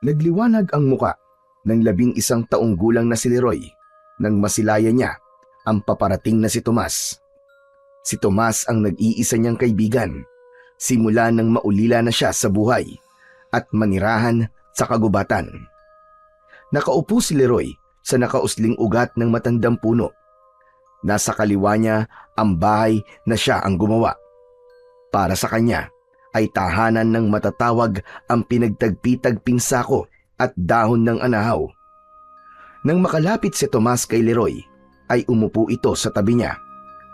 Nagliwanag ang muka ng 11 taong gulang na si Leroy nang masilaya niya ang paparating na si Tomas. Si Tomas ang nag-iisa niyang kaibigan simula nang maulila na siya sa buhay at manirahan sa kagubatan. Nakaupo si Leroy sa nakausling ugat ng matandang puno. Nasa kaliwa niya ang bahay na siya ang gumawa. Para sa kanya ay tahanan ng matatawag ang pinagtagpi-tagping sako at dahon ng anahaw. Nang makalapit si Tomas kay Leroy, ay umupo ito sa tabi niya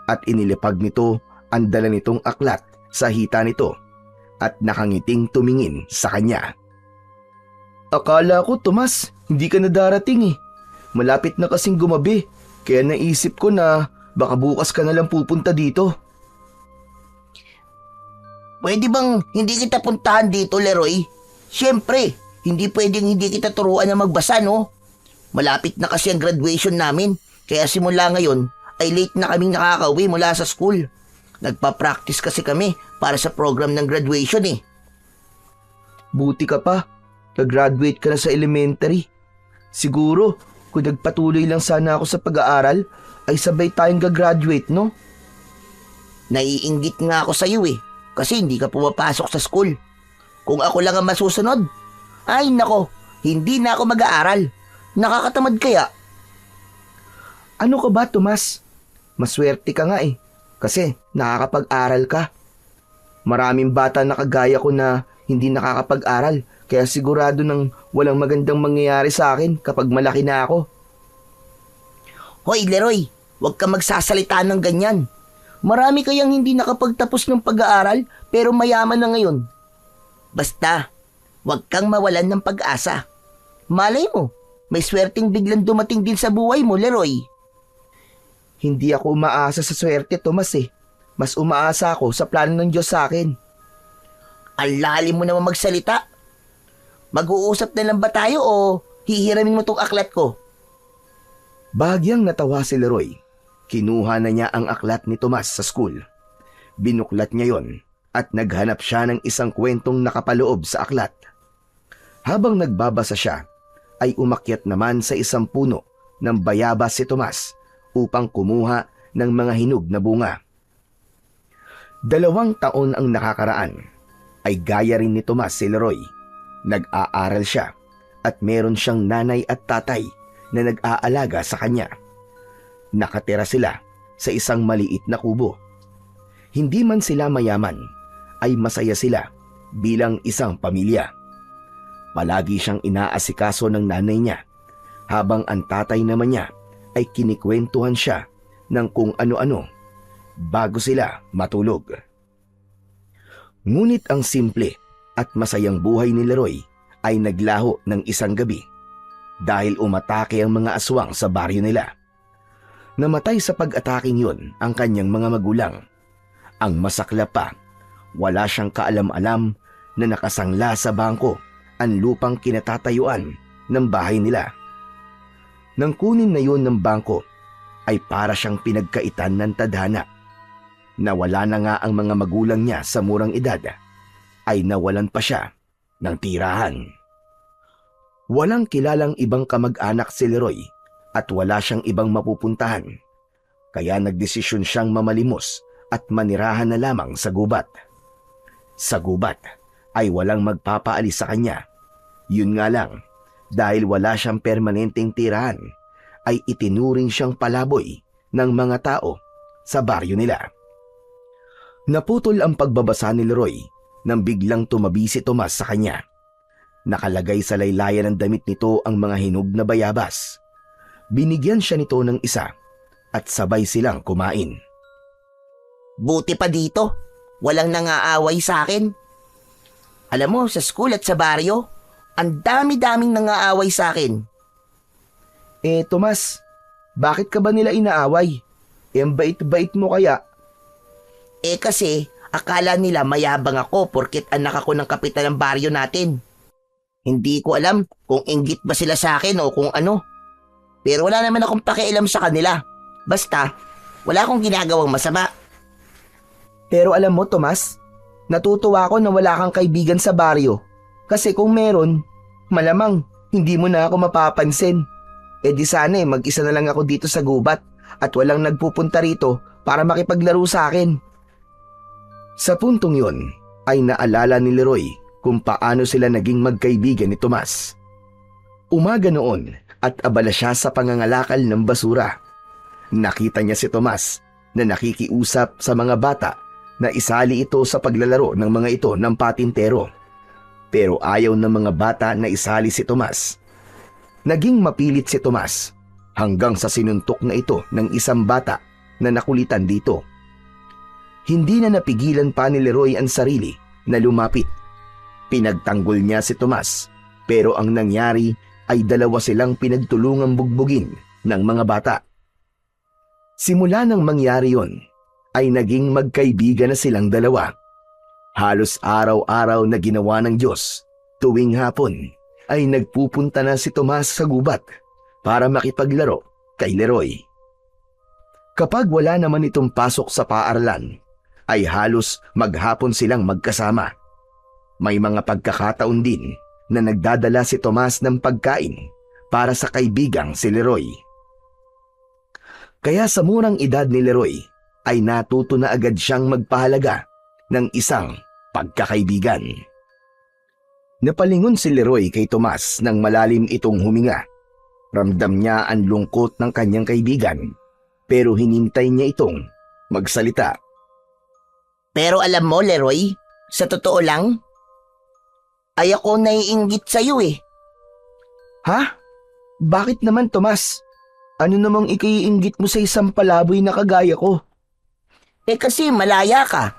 at inilipag nito ang dala nitong aklat sa hita nito at nakangiting tumingin sa kanya. Akala ko, Tomas, hindi ka na darating eh. Malapit na kasing gumabi, kaya naisip ko na baka bukas ka na lang pupunta dito. Pwede bang hindi kita puntahan dito, Leroy? Siyempre, hindi pwedeng hindi kita turuan na magbasa, no? Malapit na kasi ang graduation namin, kaya simula ngayon ay late na kaming nakakauwi mula sa school. Nagpa-practice kasi kami para sa program ng graduation eh. Buti ka pa, nag-graduate ka na sa elementary. Siguro, kung nagpatuloy lang sana ako sa pag-aaral, ay sabay tayong gagraduate, no? Naiinggit nga ako sa iyo eh, kasi hindi ka pumapasok sa school. Kung ako lang ang masusunod, ay nako, hindi na ako mag-aaral. Nakakatamad kaya? Ano ka ba, Tomas? Maswerte ka nga eh, kasi nakakapag-aral ka. Maraming bata na kagaya ko na hindi nakakapag-aral, kaya sigurado nang walang magandang mangyayari sa akin kapag malaki na ako. Hoy Leroy, huwag ka magsasalita ng ganyan. Marami kayang hindi nakapagtapos ng pag-aaral pero mayaman na ngayon. Basta, huwag kang mawalan ng pag-asa. Malay mo, may swerteng biglang dumating din sa buhay mo, Leroy. Hindi ako umaasa sa swerte, Tomas eh. Mas umaasa ako sa plano ng Diyos sa akin. Ang lalim mo naman magsalita. Mag-uusap na lang ba tayo o hihiramin mo tong aklat ko? Bahagyang natawa si Leroy. Kinuha na niya ang aklat ni Tomas sa school. Binuklat niya yon at naghanap siya ng isang kwentong nakapaloob sa aklat. Habang nagbabasa siya, ay umakyat naman sa isang puno ng bayabas si Tomas upang kumuha ng mga hinog na bunga. 2 taon ang nakakaraan, ay gaya rin ni Tomas si Leroy. Nag-aaral siya at meron siyang nanay at tatay na nag-aalaga sa kanya. Nakatira sila sa isang maliit na kubo. Hindi man sila mayaman, ay masaya sila bilang isang pamilya. Palagi siyang inaasikaso ng nanay niya, habang ang tatay naman niya ay kinikwentuhan siya ng kung ano-ano bago sila matulog. Ngunit ang simple at masayang buhay ni Leroy ay naglaho ng isang gabi dahil umatake ang mga aswang sa baryo nila. Namatay sa pag-ataking yun ang kanyang mga magulang. Ang masaklap pa, wala siyang kaalam-alam na nakasangla sa bangko ang lupang kinatatayuan ng bahay nila. Nang kunin na yun ng bangko, ay para siyang pinagkaitan ng tadhana. Nawala na nga ang mga magulang niya sa murang edad, ay nawalan pa siya ng tirahan. Walang kilalang ibang kamag-anak si Leroy at wala siyang ibang mapupuntahan, kaya nagdesisyon siyang mamalimos at manirahan na lamang sa gubat. Sa gubat ay walang magpapaalis sa kanya. Yun nga lang, dahil wala siyang permanenteng tirahan, ay itinuring siyang palaboy ng mga tao sa baryo nila. Naputol ang pagbabasa ni Leroy nang biglang tumabi si Tomas sa kanya. Nakalagay sa laylayan ng damit nito ang mga hinog na bayabas. Binigyan siya nito ng isa at sabay silang kumain. Buti pa dito, walang nangaaway sa akin. Alam mo, sa school at sa baryo, ang dami-daming nangaaway sa akin. Tomas, bakit ka ba nila inaaway? Ang bait-bait mo kaya? Kasi, akala nila mayabang ako porket anak ako ng kapitan ng baryo natin. Hindi ko alam kung inggit ba sila sa akin o kung ano. Pero wala naman akong pakialam sa kanila. Basta, wala akong ginagawang masama. Pero alam mo, Tomas, natutuwa ako na wala kang kaibigan sa baryo. Kasi kung meron, Malamang hindi mo na ako mapapansin. E di sana mag-isa na lang ako dito sa gubat at walang nagpupunta rito para makipaglaro sa akin. Sa puntong yun ay naalala ni Leroy kung paano sila naging magkaibigan ni Tomas. Umaga noon at abala siya sa pangangalakal ng basura. Nakita niya si Tomas na nakikiusap sa mga bata na isali ito sa paglalaro ng mga ito ng patintero. Pero ayaw ng mga bata na isali si Tomas. Naging mapilit si Tomas hanggang sa sinuntok na ito ng isang bata na nakulitan dito. Hindi na napigilan pa ni Leroy ang sarili na lumapit. Pinagtanggol niya si Tomas pero ang nangyari ay dalawa silang pinagtulungang bugbugin ng mga bata. Simula nang mangyari yon, ay naging magkaibigan na silang dalawa. Halos araw-araw na ginawa ng Diyos, tuwing hapon ay nagpupunta na si Tomas sa gubat para makipaglaro kay Leroy. Kapag wala naman itong pasok sa paaralan, ay halos maghapon silang magkasama. May mga pagkakataon din na nagdadala si Tomas ng pagkain para sa kaibigang si Leroy. Kaya sa murang edad ni Leroy ay natuto na agad siyang magpahalaga ng isang pagkakaibigan. Napalingon si Leroy kay Tomas nang malalim itong huminga. Ramdam niya ang lungkot ng kanyang kaibigan pero hinintay niya itong magsalita. Pero alam mo, Leroy, sa totoo lang, ay ako naiinggit sa'yo eh. Ha? Bakit naman, Tomas? Ano namang ikaiinggit mo sa isang palaboy na kagaya ko? Kasi malaya ka.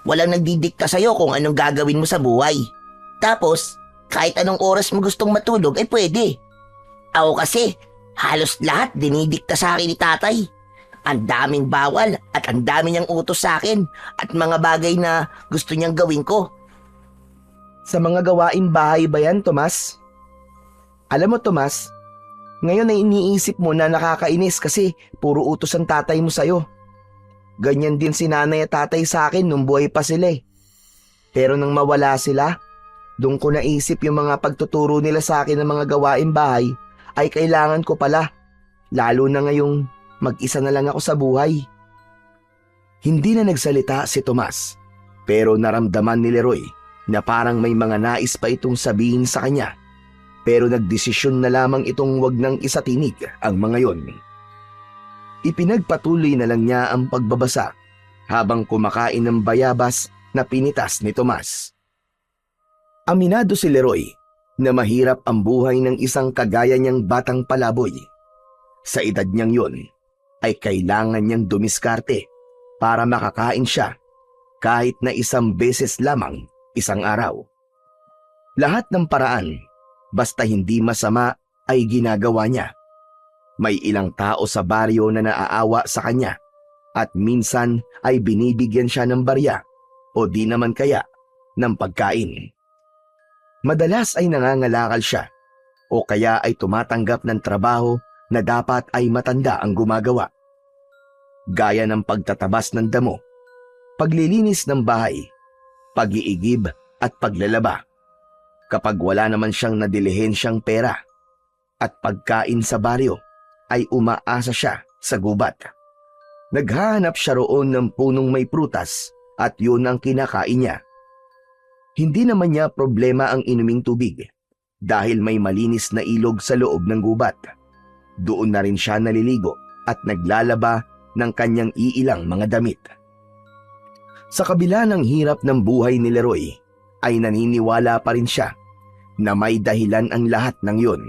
Walang nagdidikta sa'yo kung anong gagawin mo sa buhay. Tapos, kahit anong oras mo gustong matulog ay pwede. Ako kasi, halos lahat dinidikta sa akin ni tatay. Ang daming bawal at ang dami niyang utos sa akin at mga bagay na gusto niyang gawin ko. Sa mga gawaing bahay ba yan, Tomas? Alam mo, Tomas, ngayon ay iniisip mo na nakakainis kasi puro utos ang tatay mo sa'yo. Ganyan din si nanay at tatay sa akin nung buhay pa sila eh. Pero nang mawala sila, doon ko naisip yung mga pagtuturo nila sa akin ng mga gawaing bahay ay kailangan ko pala, lalo na ngayong mag-isa na lang ako sa buhay. Hindi na nagsalita si Tomas, pero naramdaman ni Leroy na parang may mga nais pa itong sabihin sa kanya. Pero nagdesisyon na lamang itong wag nang isatinig ang mga yon. Ipinagpatuloy na lang niya ang pagbabasa habang kumakain ng bayabas na pinitas ni Tomas. Aminado si Leroy na mahirap ang buhay ng isang kagaya niyang batang palaboy. Sa edad niyang yon ay kailangan niyang dumiskarte para makakain siya kahit na isang beses lamang isang araw. Lahat ng paraan, basta hindi masama, ay ginagawa niya. May ilang tao sa baryo na naaawa sa kanya at minsan ay binibigyan siya ng barya o di naman kaya ng pagkain. Madalas ay nangangalakal siya o kaya ay tumatanggap ng trabaho na dapat ay matanda ang gumagawa. Gaya ng pagtatabas ng damo, paglilinis ng bahay, pag-iigib at paglalaba. Kapag wala naman siyang nadilihensyang pera at pagkain sa baryo, ay umaasa siya sa gubat. Naghahanap siya roon ng punong may prutas at yun ang kinakain niya. Hindi naman niya problema ang inuming tubig dahil may malinis na ilog sa loob ng gubat. Doon na rin siya naliligo at naglalaba ng kanyang iilang mga damit. Sa kabila ng hirap ng buhay ni Leroy, ay naniniwala pa rin siya na may dahilan ang lahat ng yun.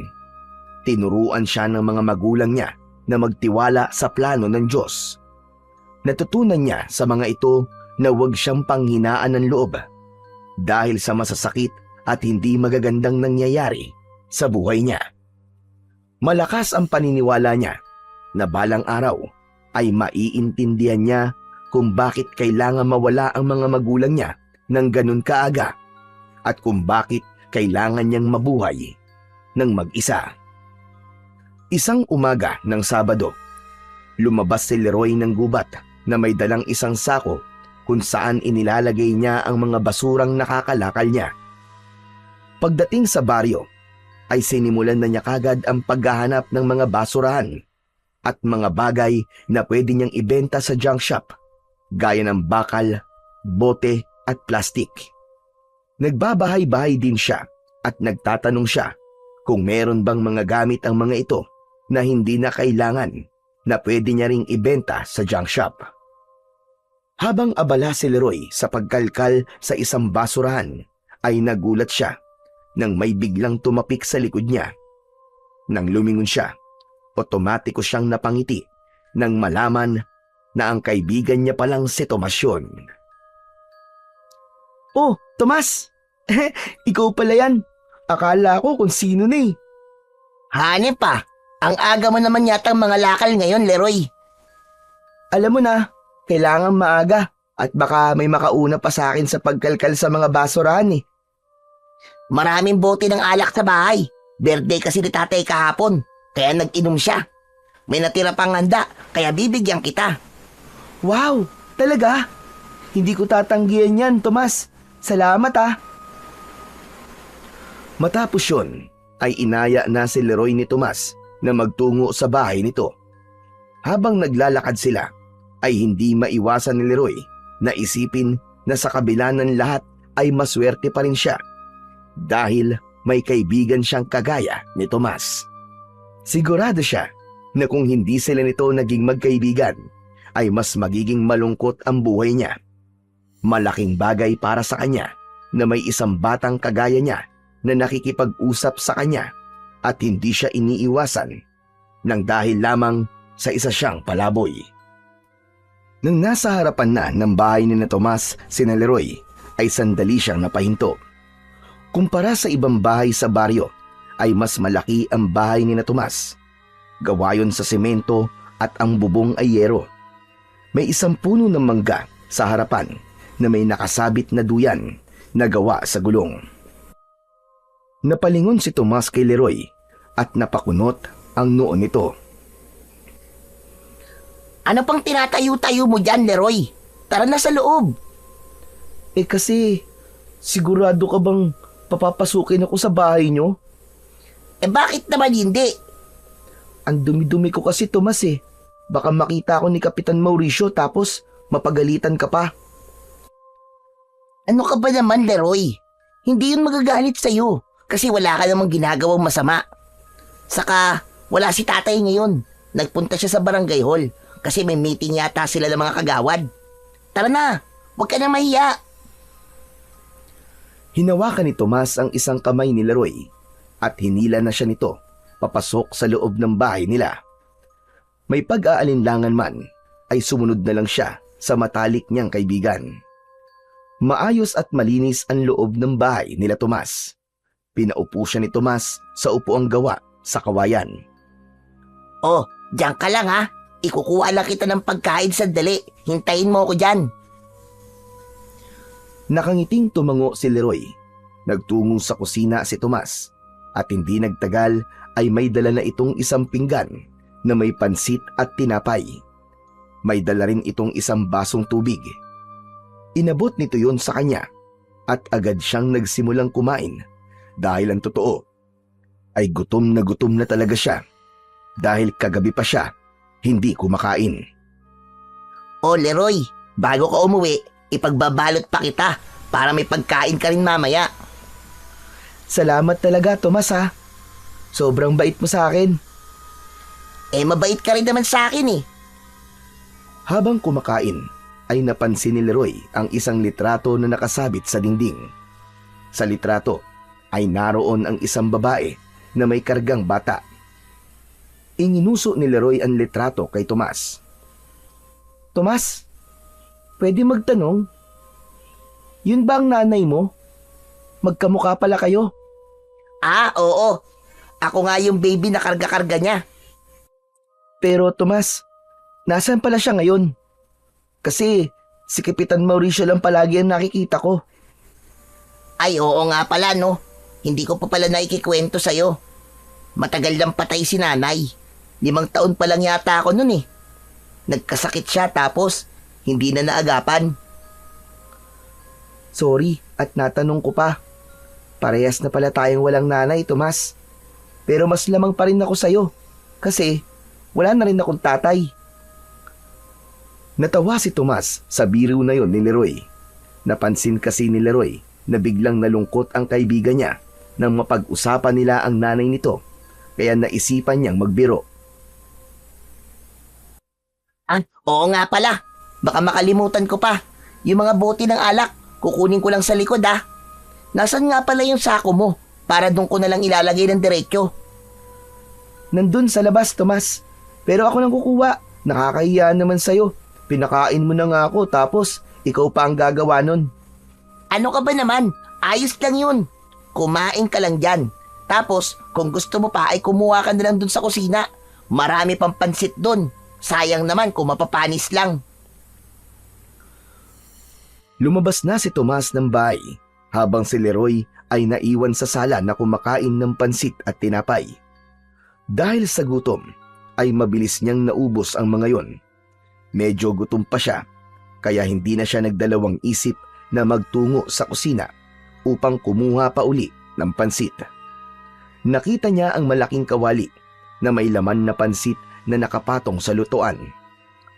Tinuruan siya ng mga magulang niya na magtiwala sa plano ng Diyos. Natutunan niya sa mga ito na huwag siyang panghinaan ng loob dahil sa masasakit at hindi magagandang nangyayari sa buhay niya. Malakas ang paniniwala niya na balang araw ay maiintindihan niya kung bakit kailangan mawala ang mga magulang niya ng ganun kaaga at kung bakit kailangan niyang mabuhay ng mag-isa. Isang umaga ng Sabado, lumabas si Leroy ng gubat na may dalang isang sako kung saan inilalagay niya ang mga basurang nakakalakal niya. Pagdating sa baryo, ay sinimulan na niya kagad ang paghahanap ng mga basurahan at mga bagay na pwede niyang ibenta sa junk shop, gaya ng bakal, bote at plastik. Nagbabahay-bahay din siya at nagtatanong siya kung meron bang mga gamit ang mga ito na hindi na kailangan na pwede niya ring ibenta sa junk shop. Habang abala si Leroy sa pagkalkal sa isang basurahan, ay nagulat siya nang may biglang tumapik sa likod niya. Nang lumingon siya, otomatiko siyang napangiti nang malaman na ang kaibigan niya palang si Tomas yun. "Oh, Tomas! Ikaw pala yan. Akala ko kung sino na eh." Hanep pa. Ang aga mo naman yata mga lakal ngayon, Leroy. "Alam mo na, kailangan maaga at baka may makauna pa sa akin sa pagkalkal sa mga basurahan eh." Maraming bote ng alak sa bahay. Birthday kasi ni tatay kahapon, kaya nag-inom siya. May natira pang handa, kaya bibigyan kita. "Wow, talaga? Hindi ko tatanggihan yan, Tomas. Salamat ah." Matapos yun, ay inaya na si Leroy ni Tomas na magtungo sa bahay nito. Habang naglalakad sila, ay hindi maiwasan ni Leroy na isipin na sa kabila ng lahat ay maswerte pa rin siya dahil may kaibigan siyang kagaya ni Tomas. Sigurado siya na kung hindi sila nito naging magkaibigan, ay mas magiging malungkot ang buhay niya. Malaking bagay para sa kanya na may isang batang kagaya niya na nakikipag-usap sa kanya at hindi siya iniiwasan nang dahil lamang sa isa siyang palaboy. Nang nasa harapan na ng bahay ni na Tomas sina Leroy, ay sandali siyang napahinto. Kumpara sa ibang bahay sa baryo, ay mas malaki ang bahay ni na Tomas. Gawa yun sa semento at ang bubong ay yero. May isang puno ng mangga sa harapan na may nakasabit na duyan na gawa sa gulong. Napalingon si Tomas kay Leroy at napakunot ang noo nito. Ano pang tinatayo-tayo mo dyan, Leroy? Tara na sa loob. Kasi, sigurado ka bang papapasukin ako sa bahay nyo? Bakit naman hindi? Ang dumi-dumi ko kasi, Tomas eh. Baka makita ako ni Kapitan Mauricio tapos mapagalitan ka pa. Ano ka ba naman, Leroy? Hindi yun magagalit sa'yo kasi wala ka namang ginagawang masama. Saka, wala si tatay ngayon. Nagpunta siya sa barangay hall kasi may meeting yata sila ng mga kagawad. Tara na, huwag ka na mahiya. Hinawakan ni Tomas ang isang kamay ni Leroy at hinila na siya nito papasok sa loob ng bahay nila. May pag-aalinlangan man ay sumunod na lang siya sa matalik niyang kaibigan. Maayos at malinis ang loob ng bahay nila Tomas. Pinaupo siya ni Tomas sa upuang gawa sa kawayan. Oh, diyan ka lang ha. Ikukuha lang kita ng pagkain sandali. Hintayin mo ako dyan. Nakangiting tumango si Leroy. Nagtungo sa kusina si Tomas at hindi nagtagal ay may dala na itong isang pinggan na may pansit at tinapay. May dala rin itong isang basong tubig. Inabot nito yon sa kanya at agad siyang nagsimulang kumain dahil ang totoo ay gutom na talaga siya dahil kagabi pa siya hindi kumakain. Oh, Leroy, bago ka umuwi, ipagbabalot pa kita para may pagkain ka rin mamaya. Salamat talaga, Tomas ha. Sobrang bait mo sa akin. Mabait ka rin naman sa akin eh. Habang kumakain, ay napansin ni Leroy ang isang litrato na nakasabit sa dingding. Sa litrato ay naroon ang isang babae na may kargang bata. Inginuso ni Leroy ang litrato kay Tomas. Tomas, pwede magtanong? Yun ba ang nanay mo? Magkamukha pala kayo. Ah, oo. Ako nga yung baby na karga-karga niya. Pero Tomas, nasaan pala siya ngayon? Kasi si Kapitan Mauricio lang palagi ang nakikita ko. Ay, oo nga pala no. Hindi ko pa pala naikikwento sa'yo. Matagal lang patay si nanay. 5 taon pa lang yata ako nun eh. Nagkasakit siya tapos hindi na naagapan. Sorry at natanong ko pa. Parehas na pala tayong walang nanay, Tomas. pero mas lamang pa rin ako sa'yo kasi wala na rin akong tatay. Natawa si Tomas sa biro na yon ni Leroy. Napansin kasi ni Leroy na biglang nalungkot ang kaibigan niya nang mapag-usapan nila ang nanay nito, kaya naisipan niyang magbiro. Oo nga pala. Baka makalimutan ko pa. Yung mga bote ng alak, kukunin ko lang sa likod ha. Nasaan nga pala yung sako mo? Para doon ko na lang ilalagay ng diretsyo. Nandun sa labas, Tomas. Pero ako nang kukuha. Nakakahiya naman sa'yo. Pinakain mo na nga ako tapos ikaw pa ang gagawa nun. Ano ka ba naman? Ayos lang yun. Kumain ka lang dyan. Tapos, kung gusto mo pa ay kumuha ka na lang dun sa kusina. Marami pang pansit dun. Sayang naman kung mapapanis lang. Lumabas na si Tomas ng bahay habang si Leroy ay naiwan sa sala na kumakain ng pansit at tinapay. Dahil sa gutom ay mabilis niyang naubos ang mga yon. Medyo gutom pa siya kaya hindi na siya nagdalawang isip na magtungo sa kusina upang kumuha pa uli ng pansit. Nakita niya ang malaking kawali na may laman na pansit na nakapatong sa lutuan.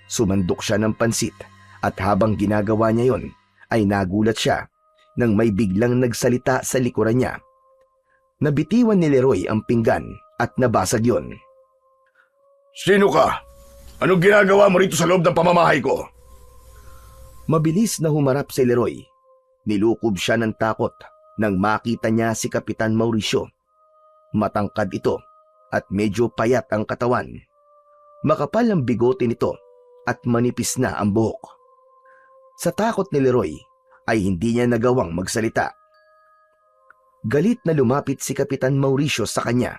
Sumandok siya ng pansit at habang ginagawa niya yon ay nagulat siya nang may biglang nagsalita sa likuran niya. Nabitiwan ni Leroy ang pinggan at nabasag yon. Sino ka? Anong ginagawa mo rito sa loob ng pamamahay ko? Mabilis na humarap si Leroy. Nilukob siya ng takot nang makita niya si Kapitan Mauricio. Matangkad ito at medyo payat ang katawan. Makapal ang bigote nito at manipis na ang buhok. Sa takot ni Leroy ay hindi niya nagawang magsalita. Galit na lumapit si Kapitan Mauricio sa kanya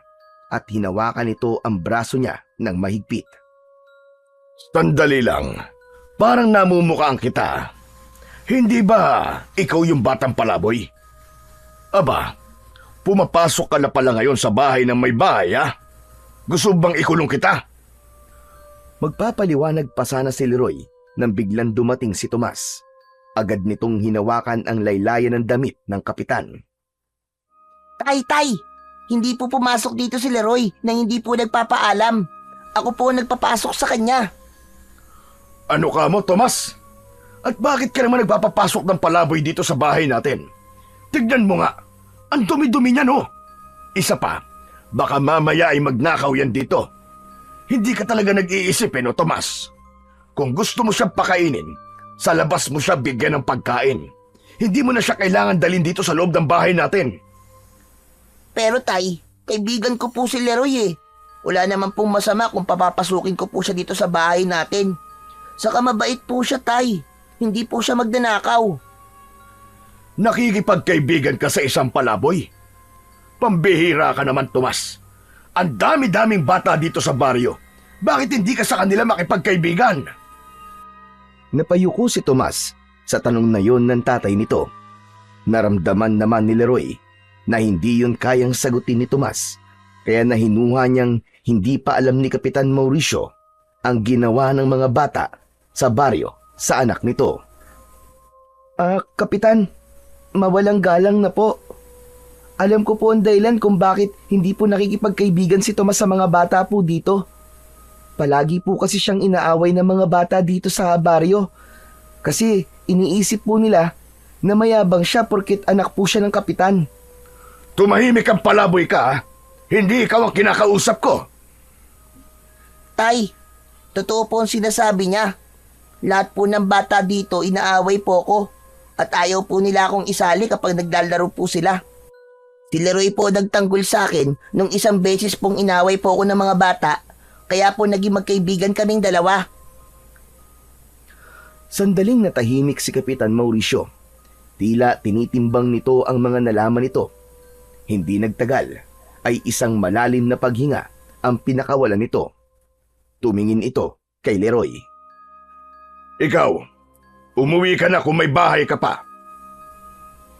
at hinawakan nito ang braso niya ng mahigpit. Sandali lang. Parang namumukhaan kita. Hindi ba ikaw yung batang palaboy? Aba, pumapasok ka na pala ngayon sa bahay ng may bahay, ha? Gusto bang ikulong kita? Magpapaliwanag pa sana si Leroy nang biglang dumating si Tomas. Agad nitong hinawakan ang laylayan ng damit ng kapitan. Tay! Hindi po pumasok dito si Leroy nang hindi po nagpapaalam. Ako po nagpapasok sa kanya. Ano ka mo, Tomas? At bakit ka naman nagpapapasok ng palaboy dito sa bahay natin? Tignan mo nga, ang dumi-dumi niya, no? Isa pa, baka mamaya ay magnakaw yan dito. Hindi ka talaga nag-iisip, no, Tomas? Kung gusto mo siyang pakainin, sa labas mo siya bigyan ng pagkain. Hindi mo na siya kailangan dalhin dito sa loob ng bahay natin. Pero tay, kaibigan ko po si Leroy eh. Wala naman pong masama kung papapasukin ko po siya dito sa bahay natin. Saka mabait po siya, tay. Hindi po siya magnanakaw. Nakikipagkaibigan ka sa isang palaboy? Pambihira ka naman, Tomas. Ang dami-daming bata dito sa baryo. Bakit hindi ka sa kanila makipagkaibigan? Napayuko si Tomas sa tanong na yon ng tatay nito. Naramdaman naman ni Leroy na hindi yun kayang sagutin ni Tomas, kaya nahinuha niyang hindi pa alam ni Kapitan Mauricio ang ginawa ng mga bata sa baryo sa anak nito. Kapitan, mawalang galang na po. Alam ko po ang dahilan kung bakit hindi po nakikipagkaibigan si Tomas sa mga bata po dito. Palagi po kasi siyang inaaway ng mga bata dito sa baryo. Kasi iniisip po nila na mayabang siya porket anak po siya ng kapitan. Tumahimik ang palaboy ka, ha? Hindi ikaw ang kinakausap ko. Tay, totoo po ang sinasabi niya. Lahat po ng bata dito inaaway po ko at ayaw po nila akong isali kapag naglalaro po sila. Si Leroy po nagtanggol sa akin nung isang beses pong inaway po ako ng mga bata, kaya po naging magkaibigan kaming dalawa. Sandaling natahimik si Kapitan Mauricio. Tila tinitimbang nito ang mga nalaman nito. Hindi nagtagal ay isang malalim na paghinga ang pinakawalan nito. Tumingin ito kay Leroy. Ikaw, umuwi ka na kung may bahay ka pa.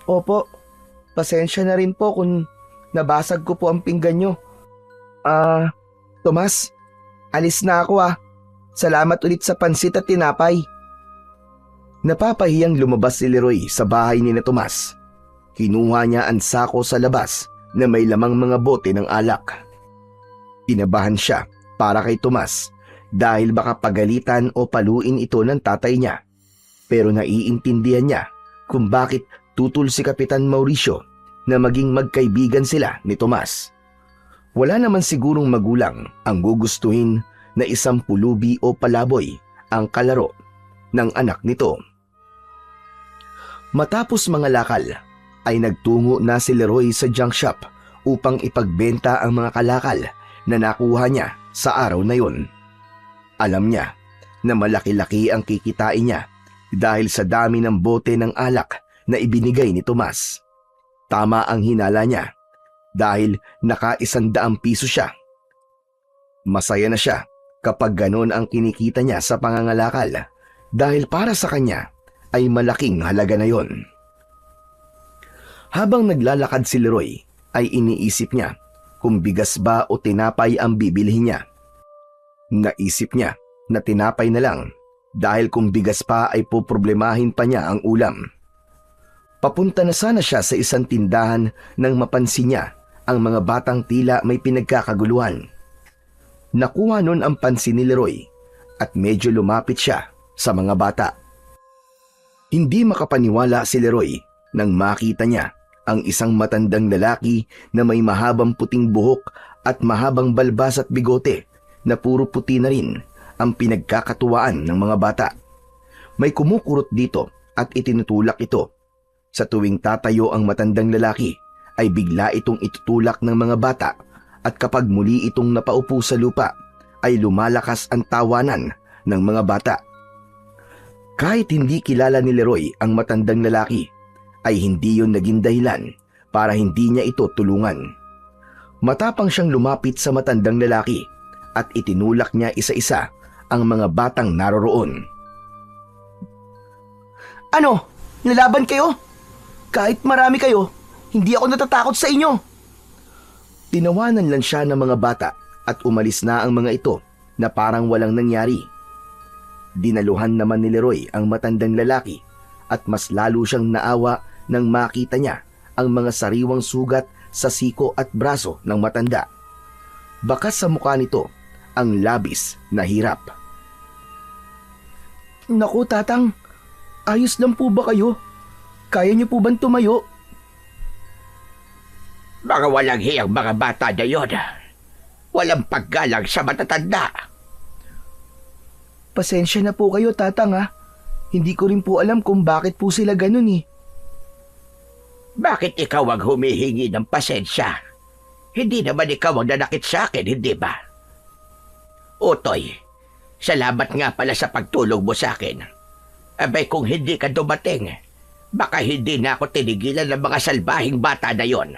Opo, pasensya na rin po kung nabasag ko po ang pinggan nyo. Tomas, alis na ako . Salamat ulit sa pansit at tinapay. Napapahiyang lumabas si Leroy sa bahay ni na Tomas. Kinuha niya ang sako sa labas na may lamang mga bote ng alak. Kinabahan siya para kay Tomas dahil baka pagalitan o paluin ito ng tatay niya. Pero naiintindihan niya kung bakit tutol si Kapitan Mauricio na maging magkaibigan sila ni Tomas. Wala naman sigurong magulang ang gugustuhin na isang pulubi o palaboy ang kalaro ng anak nito. Matapos mga lakal, ay nagtungo na si Leroy sa junk shop upang ipagbenta ang mga kalakal na nakuha niya sa araw na yun. Alam niya na malaki-laki ang kikitain niya dahil sa dami ng bote ng alak na ibinigay ni Tomas. Tama ang hinala niya dahil naka-100 piso siya. Masaya na siya kapag ganon ang kinikita niya sa pangangalakal dahil para sa kanya ay malaking halaga na yon. Habang naglalakad si Leroy ay iniisip niya kung bigas ba o tinapay ang bibilhin niya. Naisip niya na tinapay na lang dahil kung bigas pa ay poproblemahin pa niya ang ulam. Papunta na sana siya sa isang tindahan nang mapansin niya ang mga batang tila may pinagkakaguluhan. Nakuha nun ang pansin ni Leroy at medyo lumapit siya sa mga bata. Hindi makapaniwala si Leroy nang makita niya ang isang matandang lalaki na may mahabang puting buhok at mahabang balbas at bigote na puro puti na rin ang pinagkakatuwaan ng mga bata. May kumukurot dito at itinutulak ito. Sa tuwing tatayo ang matandang lalaki ay bigla itong itutulak ng mga bata at kapag muli itong napaupo sa lupa ay lumalakas ang tawanan ng mga bata. Kahit hindi kilala ni Leroy ang matandang lalaki, ay hindi yon naging dahilan para hindi niya ito tulungan. Matapang siyang lumapit sa matandang lalaki at itinulak niya isa-isa ang mga batang naroroon. Ano? Nalaban kayo? Kahit marami kayo, hindi ako natatakot sa inyo. Tinawanan lang siya ng mga bata at umalis na ang mga ito na parang walang nangyari. Dinaluhan naman ni Leroy ang matandang lalaki at mas lalo siyang naawa nang makita niya ang mga sariwang sugat sa siko at braso ng matanda. Bakas sa mukha nito ang labis na hirap. Naku, tatang. Ayos lang po ba kayo? Kaya niyo po bang tumayo? Mga walang hiyang mga bata na yun. Walang paggalang sa matatanda. Pasensya na po kayo, tatang ha. Hindi ko rin po alam kung bakit po sila ganun eh. Bakit ikaw ang humihingi ng pasensya? Hindi naman ikaw ang nanakit sa akin, hindi ba? Utoy, salamat nga pala sa pagtulong mo sa akin. Abay kung hindi ka dumating, baka hindi na ako tinigilan ng mga salbahing bata na yon.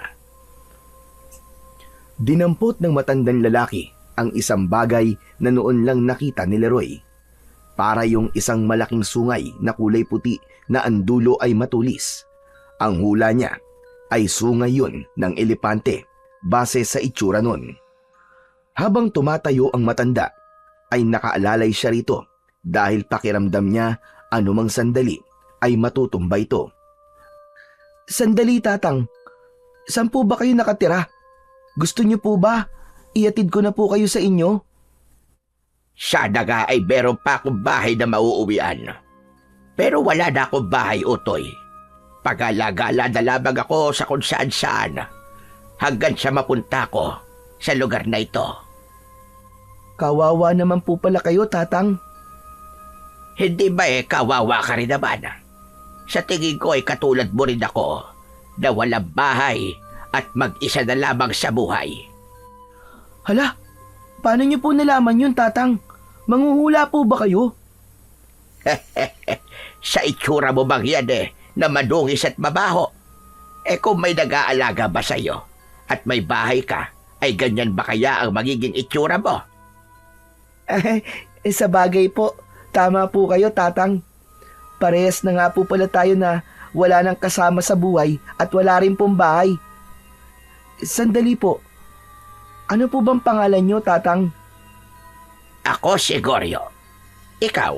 Dinampot ng matandang lalaki ang isang bagay na noon lang nakita ni Leroy. Para yung isang malaking sungay na kulay puti na ang dulo ay matulis. Ang hula niya ay sungay yun ng elepante base sa itsura nun. Habang tumatayo ang matanda, ay nakaalalay siya rito dahil pakiramdam niya anumang sandali ay matutumba ito. Sandali, tatang. Saan po ba kayo nakatira? Gusto niyo po ba iatid ko na po kayo sa inyo? Sana nga ay meron pa akong bahay na mauuwian. Pero wala na akong bahay, Utoy. Pag-alagala na lamang ako sa kung saan-saan hanggang sa mapunta ko sa lugar na ito. Kawawa naman po pala kayo, tatang. Hindi ba kawawa ka rin naman? Sa tingin ko ay katulad mo rin ako na walang bahay at mag-isa na lamang sa buhay. Hala, paano niyo po nalaman yun, tatang? Manghuhula po ba kayo? Sa itsura mo bang yan na madungis at mabaho? Kung may nag-aalaga ba sa'yo at may bahay ka, ay ganyan ba kaya ang magiging itsura mo? Sa bagay po, tama po kayo, tatang. Parehas na nga po pala tayo na wala nang kasama sa buhay at wala rin pong bahay. Sandali po. Ano po bang pangalan niyo, tatang? Ako si Goryo. Ikaw,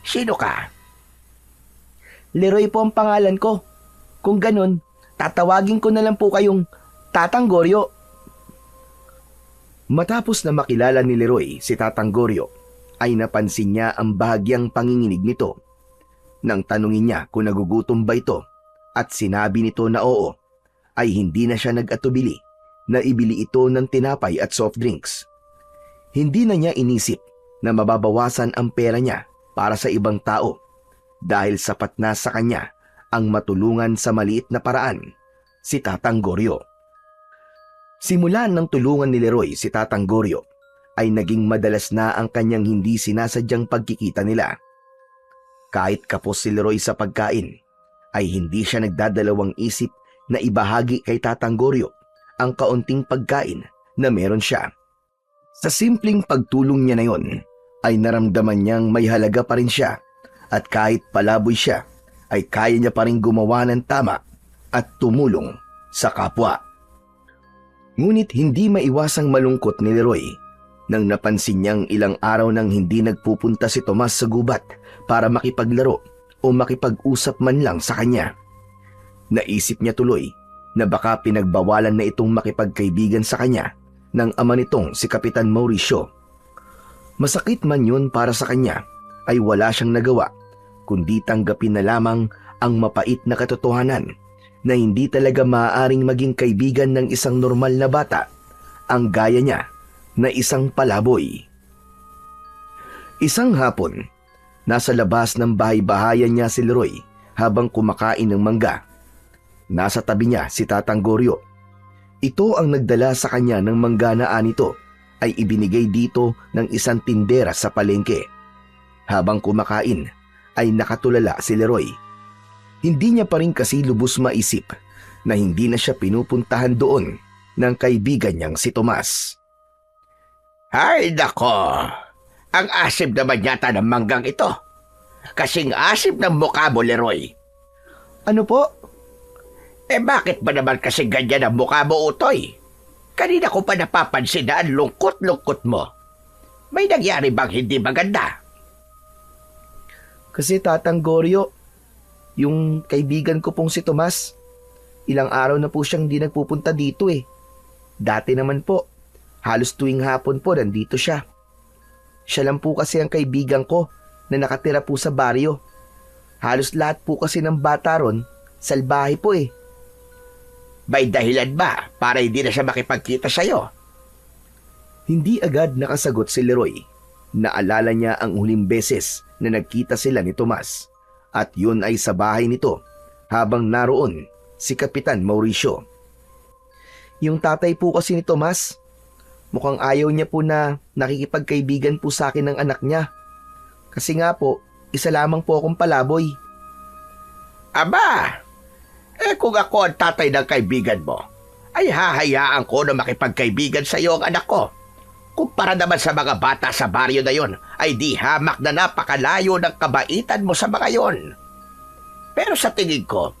sino ka? Leroy po ang pangalan ko. Kung ganun, tatawagin ko na lang po kayong Tatang Goryo. Matapos na makilala ni Leroy si Tatang Goryo, ay napansin niya ang bahagyang panginginig nito. Nang tanungin niya kung nagugutom ba ito at sinabi nito na oo, ay hindi na siya nag-atubili na ibili ito ng tinapay at soft drinks. Hindi na niya inisip na mababawasan ang pera niya para sa ibang tao dahil sapat na sa kanya ang matulungan sa maliit na paraan si Tatang Goryo. Simula nang tulungan ni Leroy si Tatang Goryo, ay naging madalas na ang kanyang hindi sinasadyang pagkikita nila. Kahit kapos si Leroy sa pagkain, ay hindi siya nagdadalawang isip na ibahagi kay Tatang Goryo ang kaunting pagkain na meron siya. Sa simpleng pagtulong niya na yon, ay naramdaman niyang may halaga pa rin siya at kahit palaboy siya, ay kaya niya pa rin gumawa ng tama at tumulong sa kapwa. Ngunit hindi maiwasang malungkot ni Leroy nang napansin niyang ilang araw nang hindi nagpupunta si Tomas sa gubat para makipaglaro o makipag-usap man lang sa kanya. Naisip niya tuloy na baka pinagbawalan na itong makipagkaibigan sa kanya ng ama nitong si Kapitan Mauricio. Masakit man yun para sa kanya, ay wala siyang nagawa kundi tanggapin na lamang ang mapait na katotohanan na hindi talaga maaaring maging kaibigan ng isang normal na bata ang gaya niya na isang palaboy. Isang hapon, nasa labas ng bahay-bahayan niya si Leroy habang kumakain ng mangga. Nasa tabi niya si Tatang Goryo. Ito ang nagdala sa kanya ng mangga na anito ay ibinigay dito ng isang tindera sa palengke. Habang kumakain ay nakatulala si Leroy. Hindi niya pa rin kasi lubos maisip na hindi na siya pinupuntahan doon ng kaibigan niyang si Tomas. Ay nako, ang asim naman yata ng manggang ito. Kasing asim ng mukha mo, Leroy. Ano po? Bakit ba naman kasi ganyan ang mukha mo, Utoy? Kanina ko pa napapansin na ang lungkot-lungkot mo. May nangyari bang hindi maganda? Kasi Tatang Goryo, yung kaibigan ko pong si Tomas, ilang araw na po siyang di nagpupunta dito eh. Dati naman po, halos tuwing hapon po nandito siya. Siya lang po kasi ang kaibigan ko na nakatira po sa baryo. Halos lahat po kasi ng bata ron, salbahe po eh. May dahilan ba para hindi na siya makipagkita sa'yo? Hindi agad nakasagot si Leroy. Naalala niya ang huling beses na nagkita sila ni Tomas at yun ay sa bahay nito habang naroon si Kapitan Mauricio. Yung tatay po kasi ni Tomas, mukhang ayaw niya po na nakikipagkaibigan po sa akin ng anak niya. Kasi nga po, isa lamang po akong palaboy. Aba, kung ako ang tatay ng kaibigan mo, ay hahayaan ko na makipagkaibigan sa iyo ang anak ko. Kumpara naman sa mga bata sa baryo na yon, ay di hamak na napakalayo ng kabaitan mo sa mga yon. Pero sa tingin ko,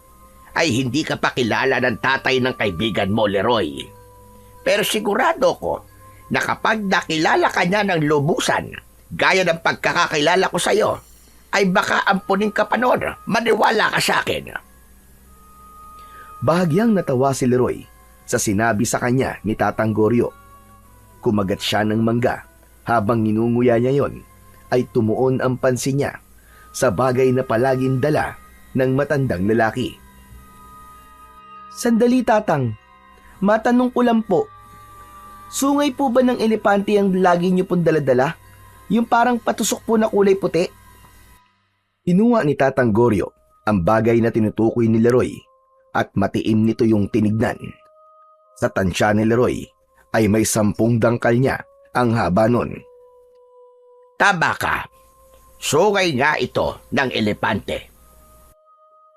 ay hindi ka pa kilala ng tatay ng kaibigan mo, Leroy. Pero sigurado ko na kapag nakilala ka niya ng lubusan, gaya ng pagkakakilala ko sa iyo, ay baka ampunin ka pa noon. Maniwala ka sa akin. Bahagyang natawa si Leroy sa sinabi sa kanya ni Tatang Goryo. Kumagat siya ng mangga habang ninunguya niya yon ay tumuon ang pansin niya sa bagay na palaging dala ng matandang lalaki. Sandali Tatang, matanong ko lang po. Sungay po ba ng elepante ang lagi niyo pong daladala? Yung parang patusok po na kulay puti? Inuwa ni Tatang Goryo ang bagay na tinutukoy ni Leroy at matiim nito yung tinignan. Sa tansya ni Leroy ay may 10 dangkal niya ang haba nun. Tama ka. Sungay nga ito ng elepante.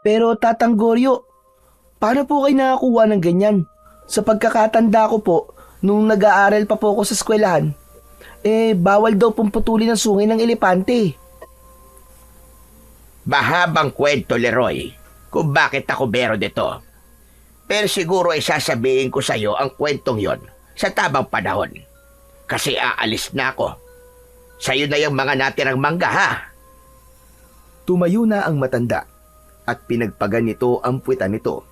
Pero Tatang Goryo, paano po kayo nakakuha ng ganyan? Sa pagkakatanda ko po, nung nag-aaral pa po ako sa eskwelahan, bawal daw pong putulin ang sungay ng elepante. Mahabang kwento, Leroy, kung bakit ako meron dito. Pero siguro ay sasabihin ko sa iyo ang kwentong yon sa tamang panahon. Kasi aalis na ako. Sa'yo na yung mga natirang mangga, ha? Tumayo na ang matanda at pinagpagan nito ang puwetan nito.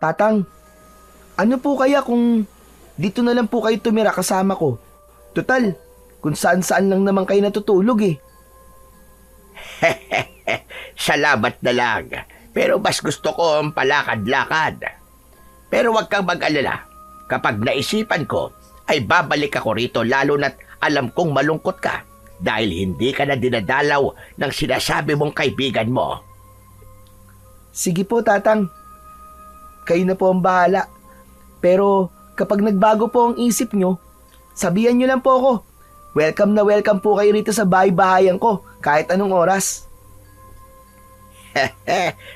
Tatang, ano po kaya kung dito na lang po kayo tumira kasama ko. Total, kung saan-saan lang naman kayo natutulog eh. Salamat na lang. Pero mas gusto ko ang palakad-lakad. Pero huwag kang mag-alala. Kapag naisipan ko, ay babalik ako rito lalo na't alam kong malungkot ka dahil hindi ka na dinadalaw ng sinasabi mong kaibigan mo. Sige po, Tatang. Kayo na po ang bahala. Pero kapag nagbago po ang isip nyo, sabihan nyo lang po ako. Welcome na welcome po kayo rito sa bahay-bahayan ko kahit anong oras.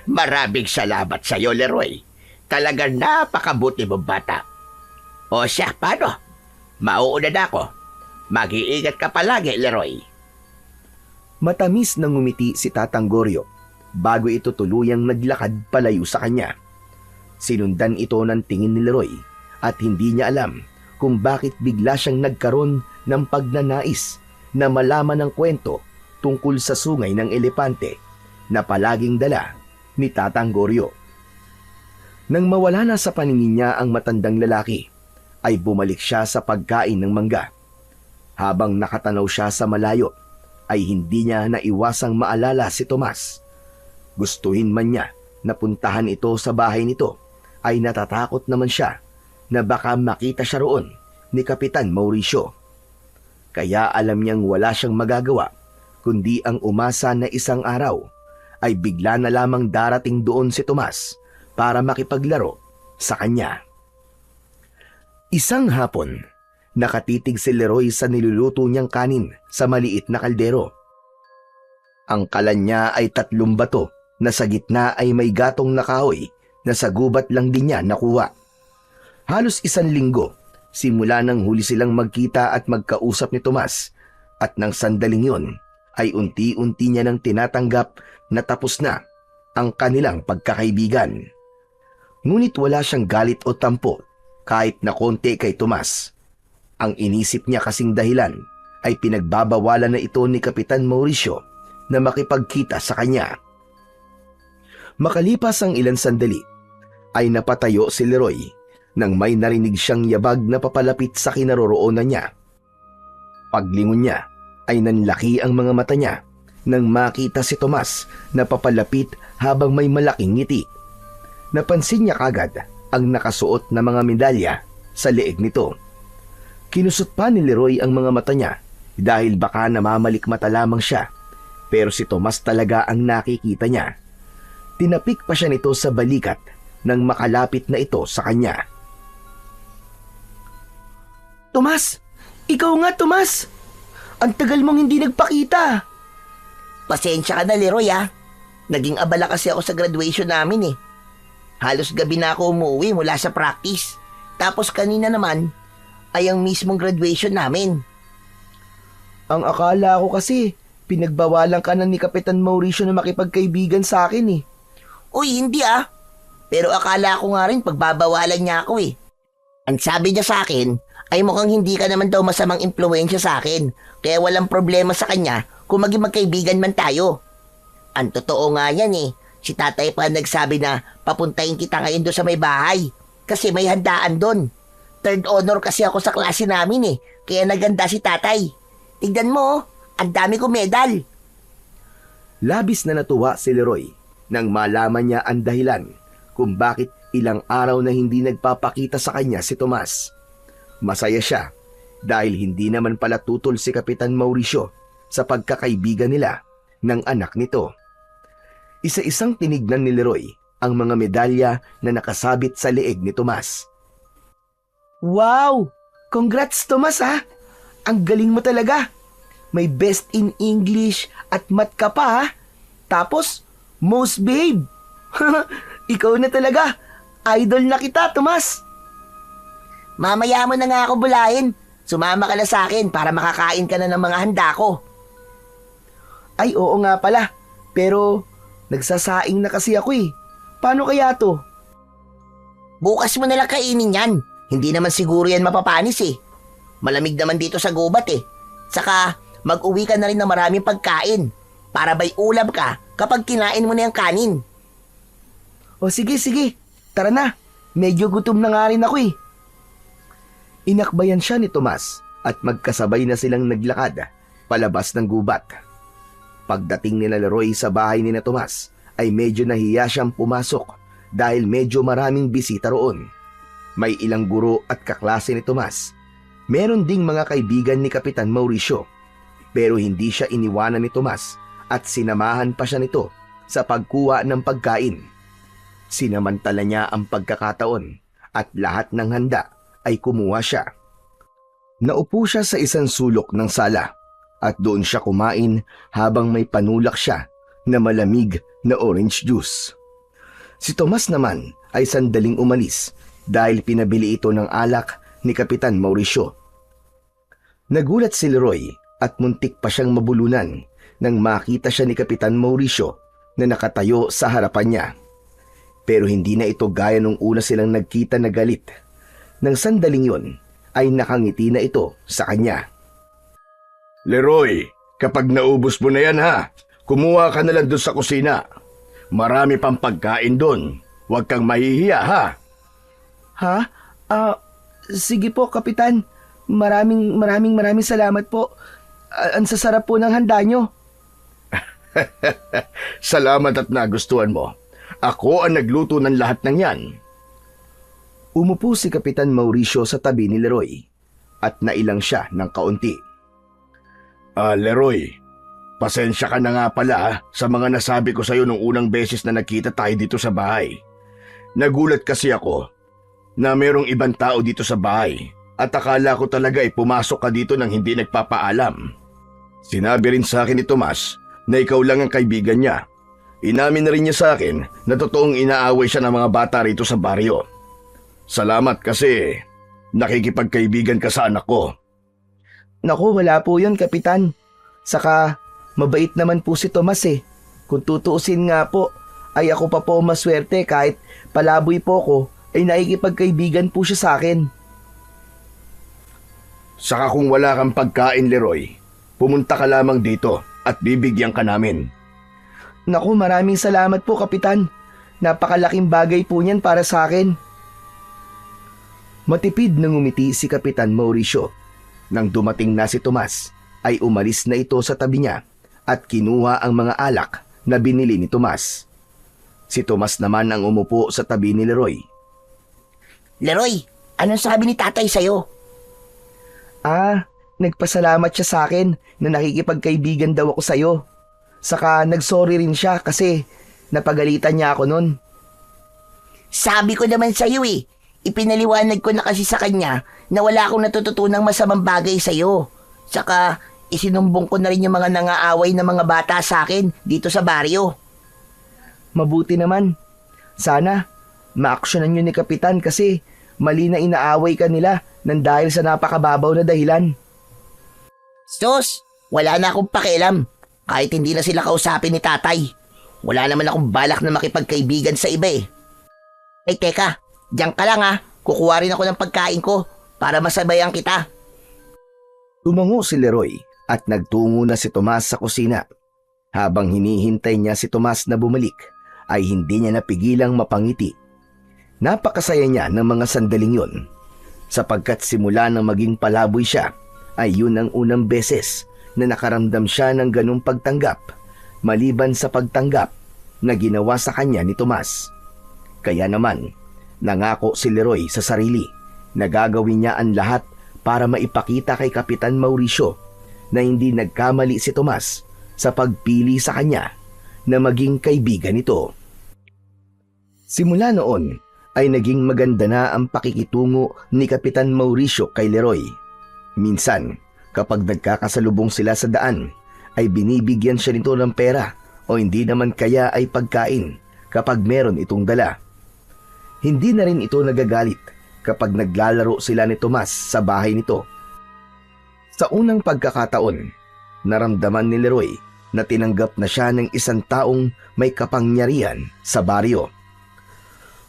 Maraming salamat sa iyo, Leroy. Talagang napakabuti mong bata. O siya, paano? Mauuna na ako. Mag-iingat ka palagi, Leroy. Matamis na ngumiti si Tatang Goryo bago ito tuluyang naglakad palayo sa kanya. Sinundan ito ng tingin ni Leroy at hindi niya alam kung bakit bigla siyang nagkaroon ng pagnanais na malaman ang kwento tungkol sa sungay ng elepante na palaging dala ni Tatang Goryo. Nang mawala na sa paningin niya ang matandang lalaki, ay bumalik siya sa pagkain ng mangga. Habang nakatanaw siya sa malayo, ay hindi niya naiwasang maalala si Tomas. Gustuhin man niya na puntahan ito sa bahay nito, ay natatakot naman siya na baka makita siya roon ni Kapitan Mauricio. Kaya alam niyang wala siyang magagawa kundi ang umasa na isang araw ay bigla na lamang darating doon si Tomas para makipaglaro sa kanya. Isang hapon, nakatitig si Leroy sa niluluto niyang kanin sa maliit na kaldero. Ang kalan niya ay 3 bato na sa gitna ay may gatong na kahoy na sa gubat lang din niya nakuha. Halos 1 linggo simula nang huli silang magkita at magkausap ni Tomas at nang sandaling yon ay unti-unti niya nang tinatanggap na tapos na ang kanilang pagkakaibigan. Ngunit wala siyang galit o tampo kahit na konti kay Tomas. Ang inisip niya kasing dahilan ay pinagbabawalan na ito ni Kapitan Mauricio na makipagkita sa kanya. Makalipas ang ilang sandali, ay napatayo si Leroy nang may narinig siyang yabag na papalapit sa kinaroroonan niya. Paglingon niya ay nanlaki ang mga mata niya nang makita si Tomas na papalapit habang may malaking ngiti. Napansin niya kagad ang nakasuot na mga medalya sa leeg nito. Kinusot pa ni Leroy ang mga mata niya dahil baka namamalikmata lamang siya, pero si Tomas talaga ang nakikita niya. Tinapik pa siya nito sa balikat nang makalapit na ito sa kanya. Tomas! Ikaw nga, Tomas! Ang tagal mong hindi nagpakita. Pasensya ka na, Leroy, ha? Naging abala kasi ako sa graduation namin, eh. Halos gabi na ako umuwi mula sa practice. Tapos kanina naman ay ang mismong graduation namin. Ang akala ko kasi, pinagbawalan ka na ni Kapitan Mauricio na makipagkaibigan sa akin eh. Uy, hindi ah. Pero akala ko nga rin pagbabawalan niya ako eh. Ang sabi niya sa akin ay mukhang hindi ka naman daw masamang impluwensya sa akin. Kaya walang problema sa kanya kung maging magkaibigan man tayo. Ang totoo nga yan eh. Si tatay pa nagsabi na papuntahin kita ngayon doon sa may bahay. Kasi may handaan doon. 3rd honor kasi ako sa klase namin eh. Kaya naganda si tatay. Tignan mo, ang dami kong medal. Labis na natuwa si Leroy nang malaman niya ang dahilan kung bakit ilang araw na hindi nagpapakita sa kanya si Tomas. Masaya siya dahil hindi naman pala tutol si Kapitan Mauricio sa pagkakaibigan nila ng anak nito. Isa-isang tinignan ni Leroy ang mga medalya na nakasabit sa leeg ni Tomas. Wow! Congrats, Tomas, ha? Ang galing mo talaga. May best in English at math ka pa, ha? Tapos, most babe. Ikaw na talaga. Idol na kita, Tomas. Mamaya mo na nga ako bulayin. Sumama ka na sa akin para makakain ka na ng mga handa ko. Ay, oo nga pala. Pero, nagsasaing na kasi ako eh. Paano kaya to? Bukas mo nalang kainin yan. Hindi naman siguro yan mapapanis eh. Malamig naman dito sa gubat eh. Saka, mag-uwi ka na rin ng maraming pagkain. Para may ulam ka kapag kinain mo na yung kanin. O sige, sige. Tara na. Medyo gutom na nga rin ako eh. Inakbayan siya ni Tomas at magkasabay na silang naglakad palabas ng gubat. Pagdating ni Leroy sa bahay ni Tomas ay medyo nahiya siyang pumasok dahil medyo maraming bisita roon. May ilang guro at kaklase ni Tomas. Meron ding mga kaibigan ni Kapitan Mauricio, pero hindi siya iniwanan ni Tomas at sinamahan pa siya nito sa pagkuha ng pagkain. Sinamantala niya ang pagkakataon at lahat ng handa ay kumuha siya. Naupo siya sa isang sulok ng sala at doon siya kumain habang may panulak siya na malamig na orange juice. Si Tomas naman ay sandaling umalis dahil pinabili ito ng alak ni Kapitan Mauricio. Nagulat si Leroy at muntik pa siyang mabulunan nang makita siya ni Kapitan Mauricio na nakatayo sa harapan niya. Pero hindi na ito gaya nung una silang nagkita na galit. Nang sandaling yon ay nakangiti na ito sa kanya. Leroy, kapag naubos mo na yan ha, kumuha ka na lang doon sa kusina. Marami pang pagkain doon. Huwag kang mahihiya ha. Ha? Sige po, Kapitan. Maraming salamat po. Ang sasarap po ng handa nyo. Salamat at nagustuhan mo. Ako ang nagluto ng lahat ng yan. Umupo si Kapitan Mauricio sa tabi ni Leroy at nailang siya ng kaunti. Leroy, pasensya ka na nga pala sa mga nasabi ko sa'yo nung unang beses na nagkita tayo dito sa bahay. Nagulat kasi ako na merong ibang tao dito sa bahay at akala ko talaga ay pumasok ka dito nang hindi nagpapaalam. Sinabi rin sa akin ni Tomas na ikaw lang ang kaibigan niya. Inamin na rin niya sa akin na totoong inaaway siya ng mga bata rito sa baryo. Salamat kasi nakikipagkaibigan ka sa anak ko. Naku, wala po yun, Kapitan. Saka, mabait naman po si Tomas eh. Kung tutuusin nga po, ay ako pa po maswerte kahit palaboy po ko, ay nakikipagkaibigan po siya sa akin. Saka kung wala kang pagkain, Leroy, pumunta ka lamang dito at bibigyan ka namin. Naku, maraming salamat po, Kapitan. Napakalaking bagay po niyan para sa akin. Matipid na ngumiti si Kapitan Mauricio. Nang dumating na si Tomas, ay umalis na ito sa tabi niya at kinuha ang mga alak na binili ni Tomas. Si Tomas naman ang umupo sa tabi ni Leroy. Leroy, anong sabi ni tatay sa'yo? Nagpasalamat siya sa akin na nakikipagkaibigan daw ako sa'yo. Saka nagsorry rin siya kasi napagalitan niya ako nun. Sabi ko naman sa'yo eh. Ipinaliwanag ko na kasi sa kanya na wala akong natututunang masamang bagay sa'yo. Saka isinumbong ko na rin yung mga nangaaway na mga bata sa akin dito sa baryo. Mabuti naman. Sana maaksyonan nyo ni Kapitan kasi mali na inaaway ka nila nang dahil sa napakababaw na dahilan. Sus, wala na akong pakialam. Kahit hindi na sila kausapin ni tatay. Wala naman akong balak na makipagkaibigan sa iba eh. Ay teka, diyan ka lang ha. Kukuha rin ako ng pagkain ko para masabayan kita. Tumango si Leroy at nagtungo na si Tomas sa kusina. Habang hinihintay niya si Tomas na bumalik, ay hindi niya napigilang mapangiti. Napakasaya niya ng mga sandaling yon. Sapagkat simula nang maging palaboy siya, ay yun ang unang beses na nakaramdam siya ng ganung pagtanggap, maliban sa pagtanggap na ginawa sa kanya ni Tomas. Kaya naman, nangako si Leroy sa sarili na gagawin niya ang lahat para maipakita kay Kapitan Mauricio na hindi nagkamali si Tomas sa pagpili sa kanya na maging kaibigan nito. Simula noon ay naging maganda na ang pakikitungo ni Kapitan Mauricio kay Leroy. Minsan, kapag nagkakasalubong sila sa daan, ay binibigyan siya nito ng pera o hindi naman kaya ay pagkain kapag meron itong dala. Hindi na rin ito nagagalit kapag naglalaro sila ni Tomas sa bahay nito. Sa unang pagkakataon, naramdaman ni Leroy na tinanggap na siya ng isang taong may kapangyarihan sa baryo.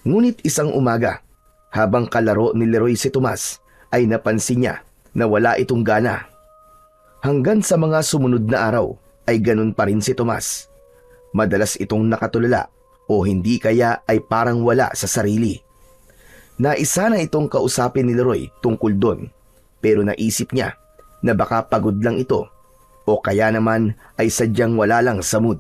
Ngunit isang umaga, habang kalaro ni Leroy si Tomas, ay napansin niya na wala itong gana. Hanggang sa mga sumunod na araw ay ganun pa rin si Tomas. Madalas itong nakatulala o hindi kaya ay parang wala sa sarili. Naisa na itong kausapin ni Leroy tungkol doon, pero naisip niya na baka pagod lang ito o kaya naman ay sadyang wala lang sa mood.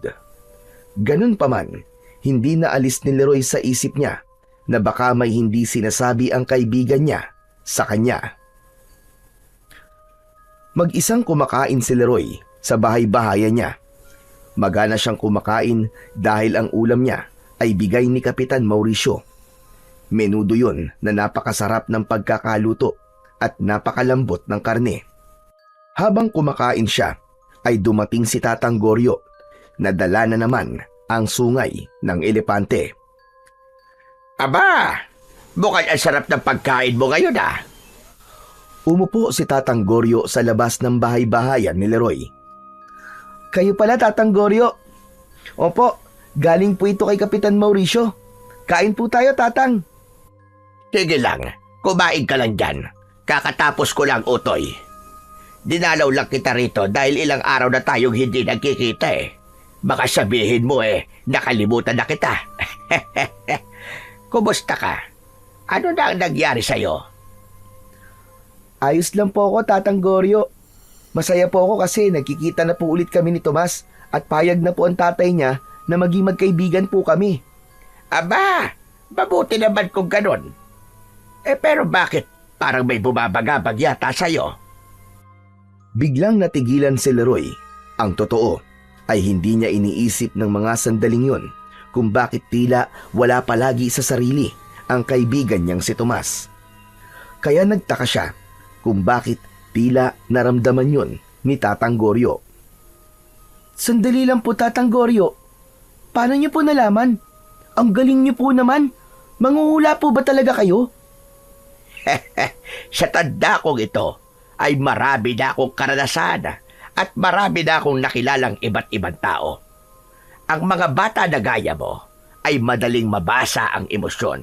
Ganun pa man, hindi naalis ni Leroy sa isip niya na baka may hindi sinasabi ang kaibigan niya sa kanya. Mag-isang kumakain si Leroy sa bahay-bahayan niya. Magana siyang kumakain dahil ang ulam niya ay bigay ni Kapitan Mauricio. Menudo yun na napakasarap ng pagkakaluto at napakalambot ng karne. Habang kumakain siya, ay dumating si Tatang Goryo na dala na naman ang sungay ng elepante. Aba, mukhang ang sarap ng pagkain mo ngayon ah. Umupo si Tatang Goryo sa labas ng bahay-bahayan ni Leroy. Kayo pala, Tatang Goryo. Opo, galing po ito kay Kapitan Mauricio. Kain po tayo, Tatang. Sige lang, kumain ka lang dyan. Kakatapos ko lang, Utoy. Dinalaw lang kita rito dahil ilang araw na tayong hindi nagkikita eh. Baka sabihin mo nakalimutan na kita. Kumusta ka? Ano na ang nangyari sa'yo? Ayos lang po ako, Tatang Goryo. Masaya po ako kasi nagkikita na po ulit kami ni Tomas at payag na po ang tatay niya na maging magkaibigan po kami. Aba, mabuti naman kung ganon. Pero bakit parang may bumabagabag yata sa'yo? Biglang natigilan si Leroy. Ang totoo ay hindi niya iniisip ng mga sandaling yun kung bakit tila wala palagi sa sarili ang kaibigan niyang si Tomas. Kaya nagtaka siya kung bakit tila naramdaman yun ni Tatang Goryo. Sandali lang po, Tatang Goryo. Paano niyo po nalaman? Ang galing niyo po naman. Manghuhula po ba talaga kayo? Sa tanda kong ito ay marami na akong karanasan at marami na akong nakilalang iba't ibang tao. Ang mga bata na gaya mo ay madaling mabasa ang emosyon.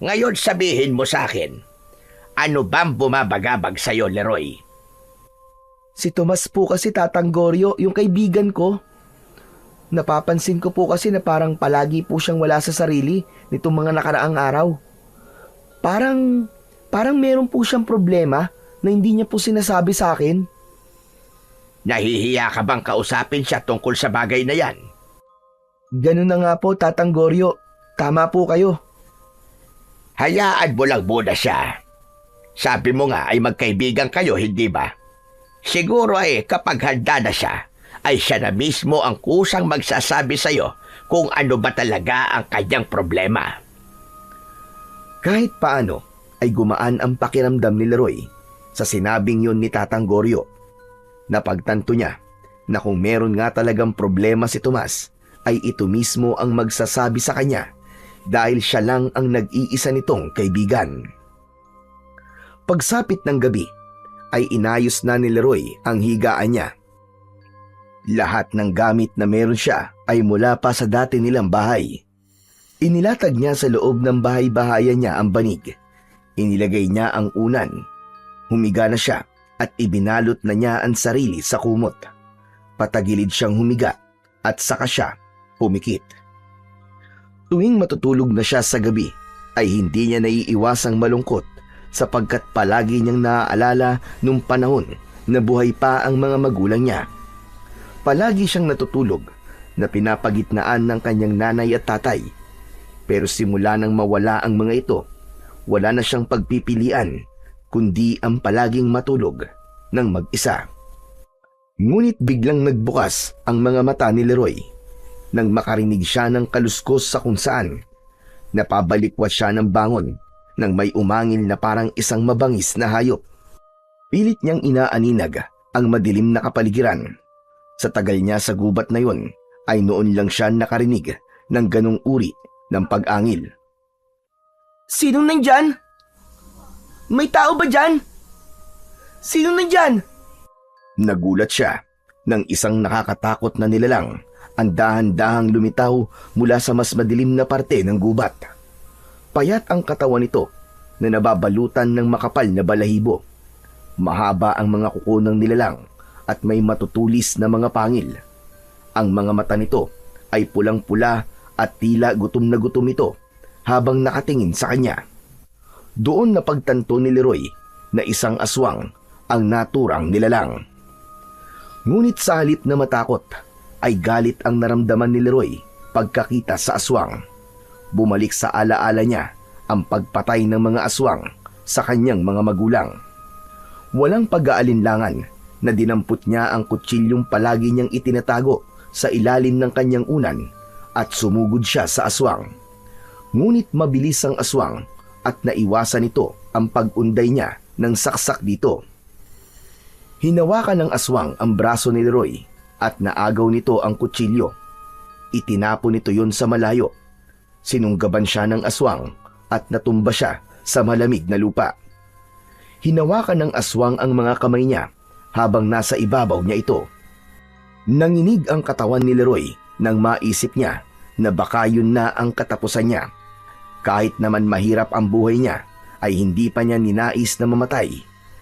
Ngayon sabihin mo sa akin, ano bang bumabagabag sa'yo, Leroy? Si Tomas po kasi, Tatang Goryo, yung kaibigan ko. Napapansin ko po kasi na parang palagi po siyang wala sa sarili nitong mga nakaraang araw. Parang meron po siyang problema na hindi niya po sinasabi sa akin. Nahihiya ka bang kausapin siya tungkol sa bagay na yan? Ganun na nga po, Tatang Goryo. Tama po kayo. Hayaan mo lang muna siya. Sabi mo nga ay magkaibigan kayo, hindi ba? Siguro kapag handa na siya, ay siya na mismo ang kusang magsasabi sa'yo kung ano ba talaga ang kanyang problema. Kahit paano ay gumaan ang pakiramdam ni Leroy sa sinabing yun ni Tatang Goryo. Napagtanto niya na kung meron nga talagang problema si Tomas, ay ito mismo ang magsasabi sa kanya dahil siya lang ang nag-iisa nitong kaibigan. Pagsapit ng gabi, ay inayos na ni Leroy ang higaan niya. Lahat ng gamit na meron siya ay mula pa sa dati nilang bahay. Inilatag niya sa loob ng bahay-bahayan niya ang banig. Inilagay niya ang unan. Humiga na siya at ibinalot na niya ang sarili sa kumot. Patagilid siyang humiga at saka siya pumikit. Tuwing matutulog na siya sa gabi, ay hindi niya naiiwasang malungkot sapagkat palagi niyang naaalala nung panahon na buhay pa ang mga magulang niya. Palagi siyang natutulog na pinapagitnaan ng kanyang nanay at tatay. Pero simula nang mawala ang mga ito, wala na siyang pagpipilian kundi ang palaging matulog ng mag-isa. Ngunit biglang nagbukas ang mga mata ni Leroy nang makarinig siya ng kaluskos sa kung saan. Napabalikwat siya ng bangon nang may umangil na parang isang mabangis na hayop. Pilit niyang inaaninag ang madilim na kapaligiran. Sa tagal niya sa gubat na yun, ay noon lang siya nakarinig ng ganong uri ng pag-angil. Sino nandyan? May tao ba dyan? Sino nandyan? Nagulat siya nang isang nakakatakot na nilalang ang dahan-dahang lumitaw mula sa mas madilim na parte ng gubat. Payat ang katawan nito na nababalutan ng makapal na balahibo. Mahaba ang mga kuko ng nilalang at may matutulis na mga pangil. Ang mga mata nito ay pulang-pula at tila gutom na gutom ito habang nakatingin sa kanya. Doon napagtanto ni Leroy na isang aswang ang naturang nilalang. Ngunit sa halip na matakot, ay galit ang naramdaman ni Leroy pagkakita sa aswang. Bumalik sa alaala niya ang pagpatay ng mga aswang sa kanyang mga magulang. Walang pag-aalinlangan na dinampot niya ang kutsilyong palagi niyang itinatago sa ilalim ng kanyang unan at sumugod siya sa aswang. Ngunit mabilis ang aswang at naiwasan nito ang pag-unday niya ng saksak dito. Hinawakan ng aswang ang braso ni Leroy at naagaw nito ang kutsilyo. Itinapon nito yon sa malayo. Sinunggaban siya ng aswang at natumba siya sa malamig na lupa. Hinawakan ng aswang ang mga kamay niya habang nasa ibabaw niya ito. Nanginig ang katawan ni Leroy nang maisip niya na baka yun na ang katapusan niya. Kahit naman mahirap ang buhay niya, ay hindi pa niya ninais na mamatay.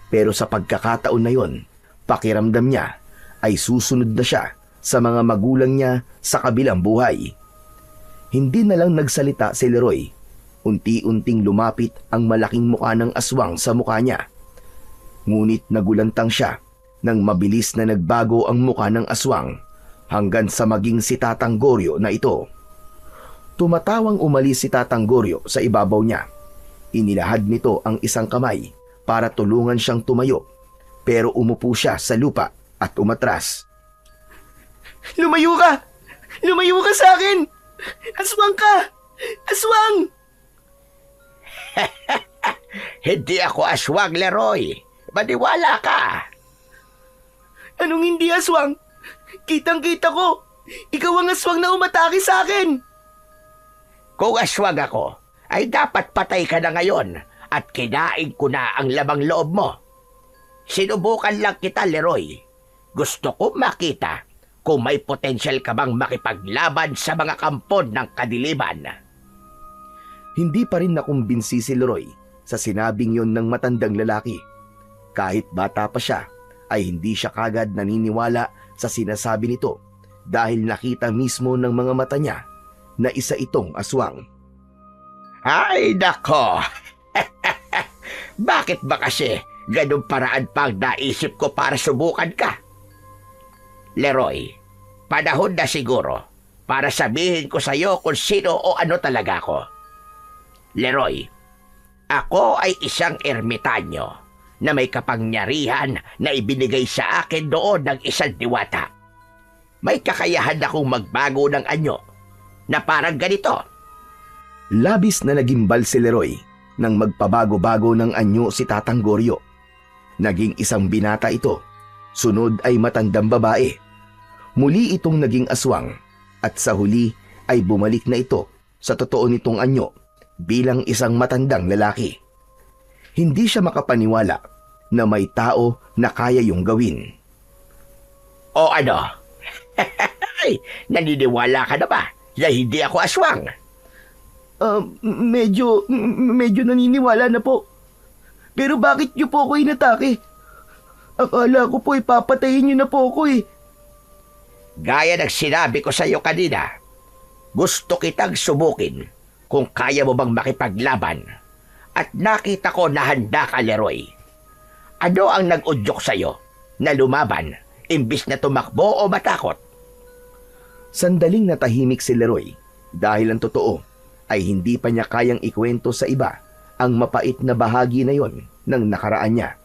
Pero sa pagkakataon na yon, pakiramdam niya ay susunod na siya sa mga magulang niya sa kabilang buhay. Hindi na lang nagsalita si Leroy. Unti-unting lumapit ang malaking mukha ng aswang sa mukha niya. Ngunit nagulantang siya nang mabilis na nagbago ang mukha ng aswang hanggang sa maging si Tatang Goryo na ito. Tumatawang umalis si Tatang Goryo sa ibabaw niya. Inilahad nito ang isang kamay para tulungan siyang tumayo, pero umupo siya sa lupa at umatras. Lumayo ka! Lumayo ka sa akin! Aswang ka! Aswang! Hindi ako aswang, Leroy. Maniwala ka. Anong hindi aswang? Kitang-kita ko! Ikaw ang aswang na umatake sa akin! Kung aswang ako, ay dapat patay ka na ngayon at kinain ko na ang lamang loob mo. Sinubukan lang kita, Leroy. Gusto ko makita kung may potensyal ka bang makipaglaban sa mga kampon ng kadiliman. Hindi pa rin nakumbinsi si Leroy sa sinabing yon ng matandang lalaki. Kahit bata pa siya, ay hindi siya kagad naniniwala sa sinasabi nito dahil nakita mismo ng mga mata niya na isa itong aswang. Ay, nako! Bakit ba kasi ganun paraan pang naisip ko para subukan ka? Leroy, panahon na siguro para sabihin ko sa iyo kung sino o ano talaga ako. Leroy, ako ay isang ermitanyo na may kapangyarihan na ibinigay sa akin doon ng isang diwata. May kakayahan akong magbago ng anyo na parang ganito. Labis na nagimbal si Leroy nang magpabago-bago ng anyo si Tatang Goryo. Naging isang binata ito, sunod ay matandang babae. Muli itong naging aswang at sa huli ay bumalik na ito sa totoo nitong anyo bilang isang matandang lalaki. Hindi siya makapaniwala na may tao na kaya yung gawin. O ano? Naniniwala ka na ba na hindi ako aswang? Medyo naniniwala na po. Pero bakit niyo po ako inatake? Akala ko po ipapatayin niyo na po ako eh. Gaya ng sinabi ko sa iyo kanina, gusto kitang subukin kung kaya mo bang makipaglaban. At nakita ko na handa ka, Leroy. Ano ang nag-udyok sa iyo na lumaban imbis na tumakbo o matakot? Sandaling natahimik si Leroy dahil ang totoo ay hindi pa niya kayang ikwento sa iba ang mapait na bahagi na yon ng nakaraan niya.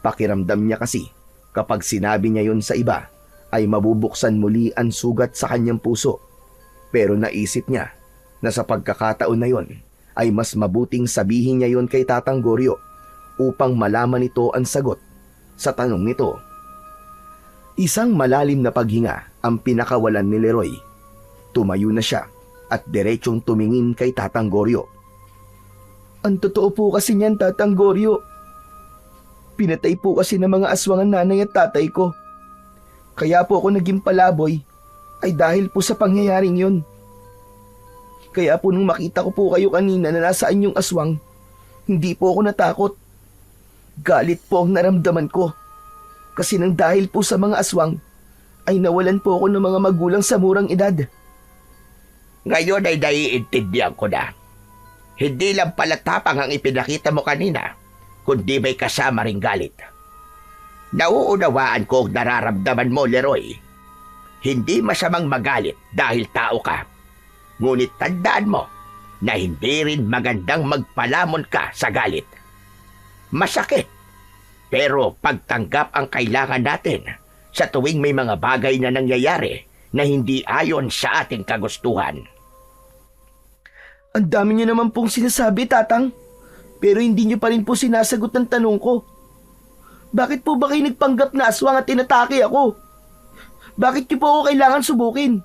Pakiramdam niya kasi kapag sinabi niya yon sa iba ay mabubuksan muli ang sugat sa kanyang puso. Pero naisip niya na sa pagkakataon na yon ay mas mabuting sabihin niya yon kay Tatang Goryo upang malaman nito ang sagot sa tanong nito. Isang malalim na paghinga ang pinakawalan ni Leroy. Tumayo na siya at diretsong tumingin kay Tatang Goryo. Ang totoo po kasi niyan, Tatang Goryo. Pinatay po kasi ng mga aswang ang nanay at tatay ko. Kaya po ako naging palaboy ay dahil po sa pangyayaring yun. Kaya po nung makita ko po kayo kanina na nasaan yung aswang, hindi po ako natakot. Galit po ang naramdaman ko. Kasi nang dahil po sa mga aswang, ay nawalan po ako ng mga magulang sa murang edad. Ngayon ay naiintindihan ko na. Hindi lang pala tapang ang ipinakita mo kanina, kundi may kasama ring galit. Nauunawaan ko ang nararamdaman mo, Leroy. Hindi masamang magalit dahil tao ka. Ngunit tandaan mo na hindi rin magandang magpalamon ka sa galit. Masakit, pero pagtanggap ang kailangan natin sa tuwing may mga bagay na nangyayari na hindi ayon sa ating kagustuhan. Ang dami niyo naman pong sinasabi, Tatang. Pero hindi niyo pa rin po sinasagot ng tanong ko. Bakit po ba kayo nagpanggap na aswang at tinatake ako? Bakit niyo po ako kailangan subukin?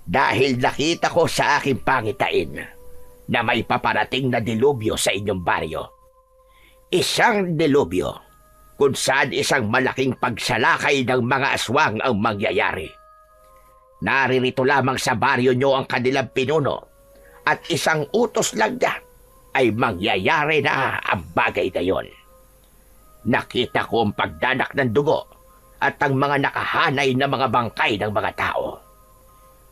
Dahil nakita ko sa aking pangitain na may paparating na dilubyo sa inyong baryo. Isang dilubyo kung saan isang malaking pagsalakay ng mga aswang ang mangyayari. Naririto lamang sa baryo nyo ang kanilang pinuno at isang utos lang niya ay mangyayari na ang bagay na yon. Nakita ko ang pagdanak ng dugo at ang mga nakahanay na mga bangkay ng mga tao.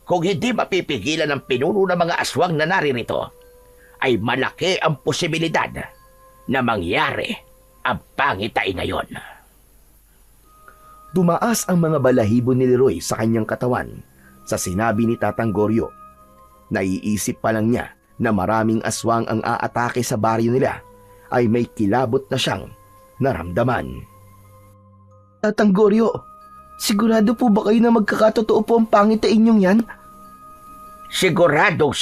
Kung hindi mapipigilan ng pinuno ng mga aswang na naririto, ay malaki ang posibilidad na mangyari ang pangitain na yon. Tumaas ang mga balahibo ni Leroy sa kanyang katawan sa sinabi ni Tatang Goryo. Naiisip pa lang niya na maraming aswang ang aatake sa baryo nila ay may kilabot na siyang naramdaman. Tatang Goryo, sigurado po ba kayo na magkakatotoo po ang pangitain niyong yan? Sigurado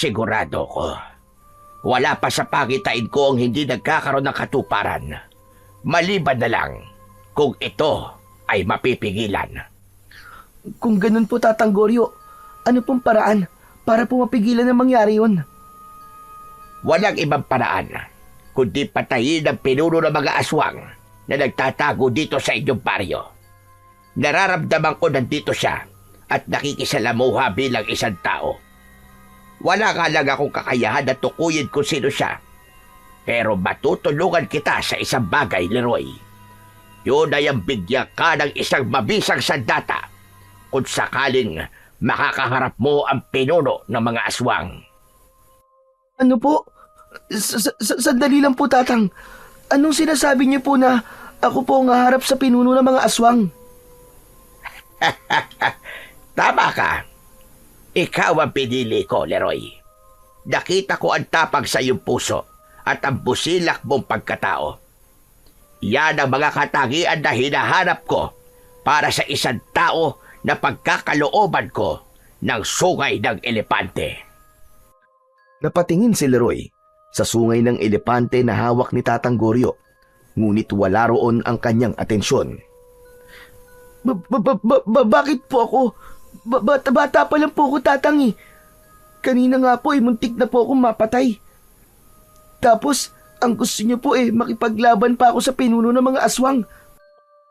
ko. Wala pa sa pangitain ko ang hindi nagkakaroon ng katuparan. Maliban na lang kung ito ay mapipigilan. Kung ganun po, Tatang Goryo, ano pong paraan para po mapigilan na mangyari yun? Walang ibang paraan kundi patayin ang pinuno ng mga aswang na nagtatago dito sa inyong baryo. Nararamdaman ko nandito siya at nakikisalamuha bilang isang tao. Wala nga lang akong kakayahan na tukuyin kung sino siya. Pero matutulungan kita sa isang bagay, Leroy. Yun ay ang bigyan ka ng isang mabisang sandata kung sakaling makakaharap mo ang pinuno ng mga aswang. Ano po? Sandali lang po, Tatang. Anong sinasabi niyo po na ako po ang haharap sa pinuno ng mga aswang? Tama ka. Ikaw ang pinili ko, Leroy. Nakita ko ang tapang sa iyong puso at ang busilak mong pagkatao. Yan ang mga katangian na hinahanap ko para sa isang tao na pagkakalooban ko ng sungay ng elepante. Napatingin si Leroy sa sungay ng elepante na hawak ni Tatang Goryo, ngunit wala roon ang kanyang atensyon. Bakit po ako? Bata pa lang po ako, Tatang eh. Kanina nga po muntik na po akong mapatay. Tapos, ang gusto niyo po makipaglaban pa ako sa pinuno ng mga aswang.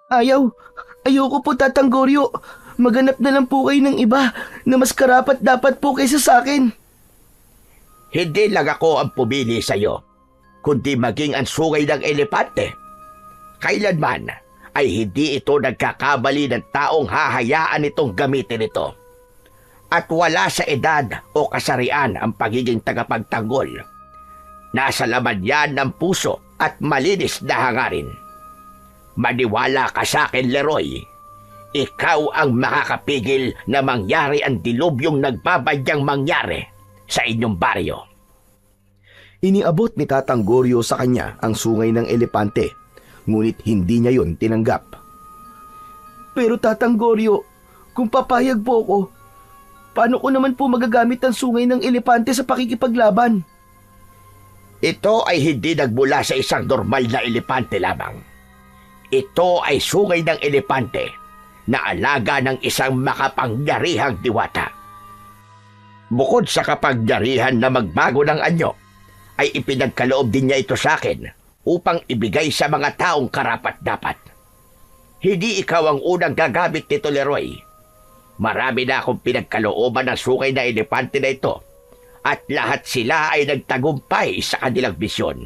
Ayoko po, Tatang Goryo. Maganap na lang po kayo ng iba na mas karapat dapat po kaysa sa akin. Hindi lang ako ang pumili sa iyo, kundi maging ang sungay ng elepante. Kailanman ay hindi ito nagkakabali ng taong hahayaan itong gamitin ito. At wala sa edad o kasarian ang pagiging tagapagtanggol. Nasa laman yan ng puso at malinis na hangarin. Maniwala ka sa akin, Leroy. Ikaw ang makakapigil na mangyari ang dilubyong nagbabadyang mangyari sa inyong baryo. Iniabot ni Tatang Goryo sa kanya ang sungay ng elepante, ngunit hindi niya yon tinanggap. Pero Tatang Goryo, kung papayag po ako, paano ko naman po magagamit ang sungay ng elepante sa pakikipaglaban? Ito ay hindi nagmula sa isang normal na elepante lamang. Ito ay sungay ng elepante na alaga ng isang makapangyarihang diwata. Bukod sa kapangyarihan na magbago ng anyo, ay ipinagkaloob din niya ito sa akin upang ibigay sa mga taong karapat-dapat. Hindi ikaw ang unang gagamit nito, Leroy. Marami na akong pinagkalooban ng sungay na elepante na ito at lahat sila ay nagtagumpay sa kanilang misyon.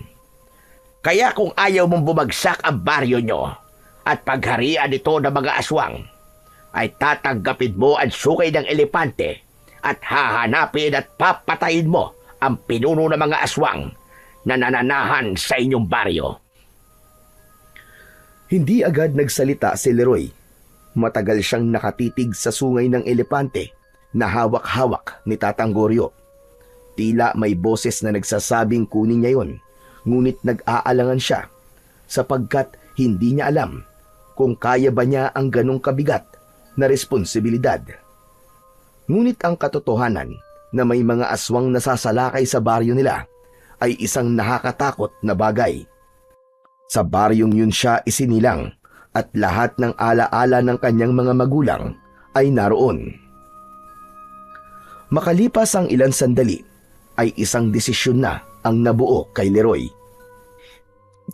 Kaya kung ayaw mong bumagsak ang baryo nyo at pagharian ito ng mga aswang, ay tatanggapin mo ang sungay ng elepante at hahanapin at papatayin mo ang pinuno ng mga aswang na nananahan sa inyong baryo. Hindi agad nagsalita si Leroy. Matagal siyang nakatitig sa sungay ng elepante na hawak-hawak ni Tatang Goryo. Tila may boses na nagsasabing kunin niya yon, ngunit nag-aalangan siya sapagkat hindi niya alam kung kaya ba niya ang ganong kabigat na responsibilidad. Ngunit ang katotohanan na may mga aswang nasasalakay sa baryo nila ay isang nakakatakot na bagay. Sa baryong yun siya isinilang at lahat ng alaala ng kanyang mga magulang ay naroon. Makalipas ang ilang sandali, ay isang desisyon na ang nabuo kay Leroy.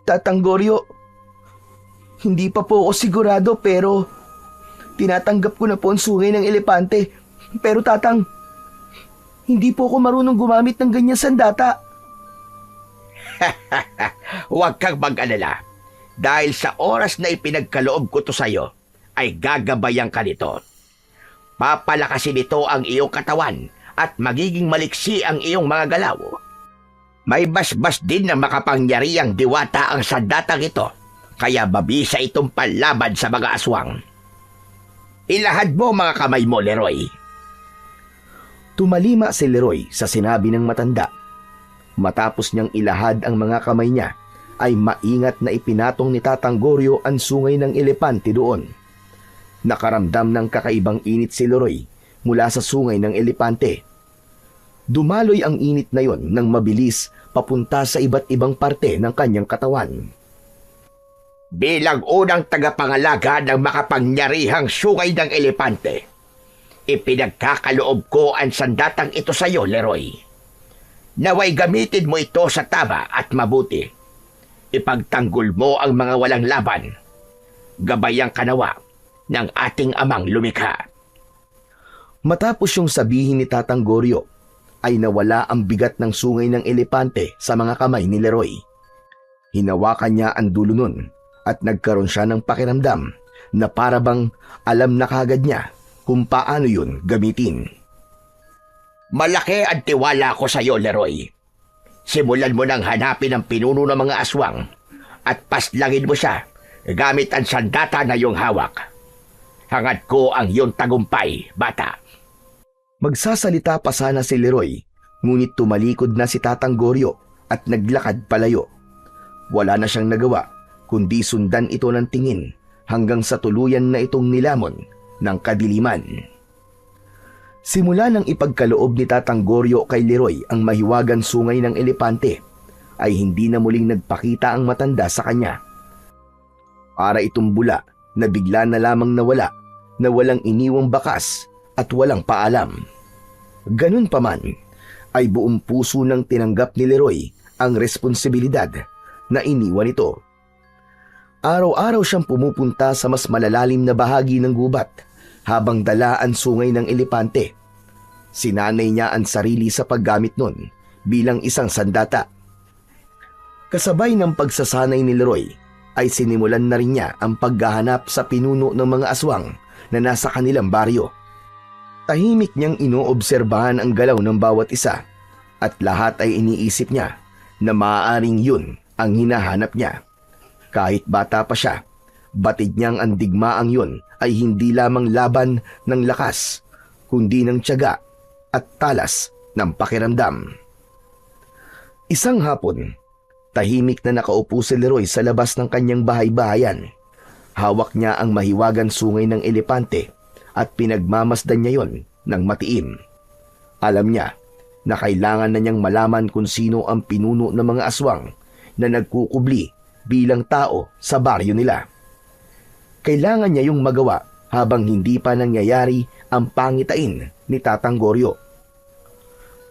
Tatang Goryo, hindi pa po ako sigurado pero tinatanggap ko na po ang sungay ng elepante. Pero tatang, hindi po ako marunong gumamit ng ganyan sandata. Huwag kang mag-alala. Dahil sa oras na ipinagkaloob ko to sa'yo, ay gagabayan ka nito. Papalakasin nito ang iyong katawan at magiging maliksi ang iyong mga galaw. May basbas din na makapangyariang diwata ang sandatang ito, kaya mabisa itong panlaban sa mga aswang. Ilahad mo mga kamay mo, Leroy. Tumalima si Leroy sa sinabi ng matanda. Matapos niyang ilahad ang mga kamay niya, ay maingat na ipinatong ni Tatang Goryo ang sungay ng elepante doon. Nakaramdam ng kakaibang init si Leroy mula sa sungay ng elepante. Dumaloy ang init na yon ng mabilis papunta sa iba't ibang parte ng kanyang katawan. Bilang unang tagapangalaga ng makapangyarihang sungay ng elepante, ipinagkakaloob ko ang sandatang ito sa iyo, Leroy. Naway gamitin mo ito sa tama at mabuti. Ipagtanggol mo ang mga walang laban. Gabayang kanawa ng ating amang lumikha. Matapos yung sabihin ni Tatang Goryo, ay nawala ang bigat ng sungay ng elepante sa mga kamay ni Leroy. Hinawakan niya ang dulo nun at nagkaroon siya ng pakiramdam na parabang alam na kagad niya kung paano yun gamitin. Malaki ang tiwala ko sa iyo, Leroy. Simulan mo nang hanapin ang pinuno ng mga aswang at paslangin mo siya gamit ang sandata na iyong hawak. Hangad ko ang iyong tagumpay, bata. Magsasalita pa sana si Leroy, ngunit tumalikod na si Tatang Goryo at naglakad palayo. Wala na siyang nagawa, kundi sundan ito ng tingin hanggang sa tuluyan na itong nilamon ng kadiliman. Simula nang ipagkaloob ni Tatang Goryo kay Leroy ang mahiwagang sungay ng elepante, ay hindi na muling nagpakita ang matanda sa kanya. Para itong bula na bigla na lamang nawala, na walang iniwang bakas at walang paalam. Ganun pa man, ay buong puso nang tinanggap ni Leroy ang responsibilidad na iniwan ito. Araw-araw siyang pumupunta sa mas malalalim na bahagi ng gubat habang dala ang sungay ng elepante. Sinanay niya ang sarili sa paggamit nun bilang isang sandata. Kasabay ng pagsasanay ni Leroy ay sinimulan na rin niya ang paghahanap sa pinuno ng mga aswang na nasa kanilang baryo. Tahimik niyang inoobserbahan ang galaw ng bawat isa at lahat ay iniisip niya na maaaring yun ang hinahanap niya. Kahit bata pa siya, batid niyang ang digmaang yun ay hindi lamang laban ng lakas, kundi ng tiyaga at talas ng pakiramdam. Isang hapon, tahimik na nakaupo si Leroy sa labas ng kanyang bahay-bahayan. Hawak niya ang mahiwagang sungay ng elepante at pinagmamasdan niya yon ng matiim. Alam niya na kailangan na niyang malaman kung sino ang pinuno ng mga aswang na nagkukubli bilang tao sa baryo nila. Kailangan niya yung magawa habang hindi pa nangyayari ang pangitain ni Tatang Goryo.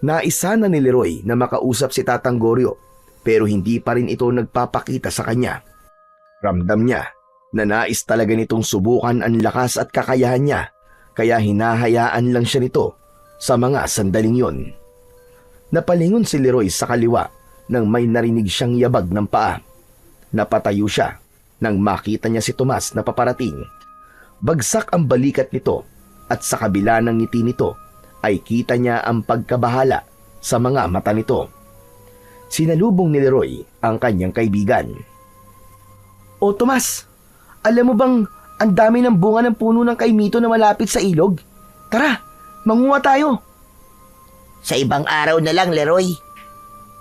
Naisa na ni Leroy na makausap si Tatang Goryo pero hindi pa rin ito nagpapakita sa kanya. Ramdam niya na nais talaga nitong subukan ang lakas at kakayahan niya, kaya hinahayaan lang siya nito sa mga sandaling yon. Napalingon si Leroy sa kaliwa nang may narinig siyang yabag ng paa. Napatayo siya nang makita niya si Tomas na paparating. Bagsak ang balikat nito at sa kabila ng ngiti nito ay kita niya ang pagkabahala sa mga mata nito. Sinalubong ni Leroy ang kanyang kaibigan. O Tomas, alam mo bang ang dami ng bunga ng puno ng kaimito na malapit sa ilog? Tara, manguha tayo. Sa ibang araw na lang, Leroy.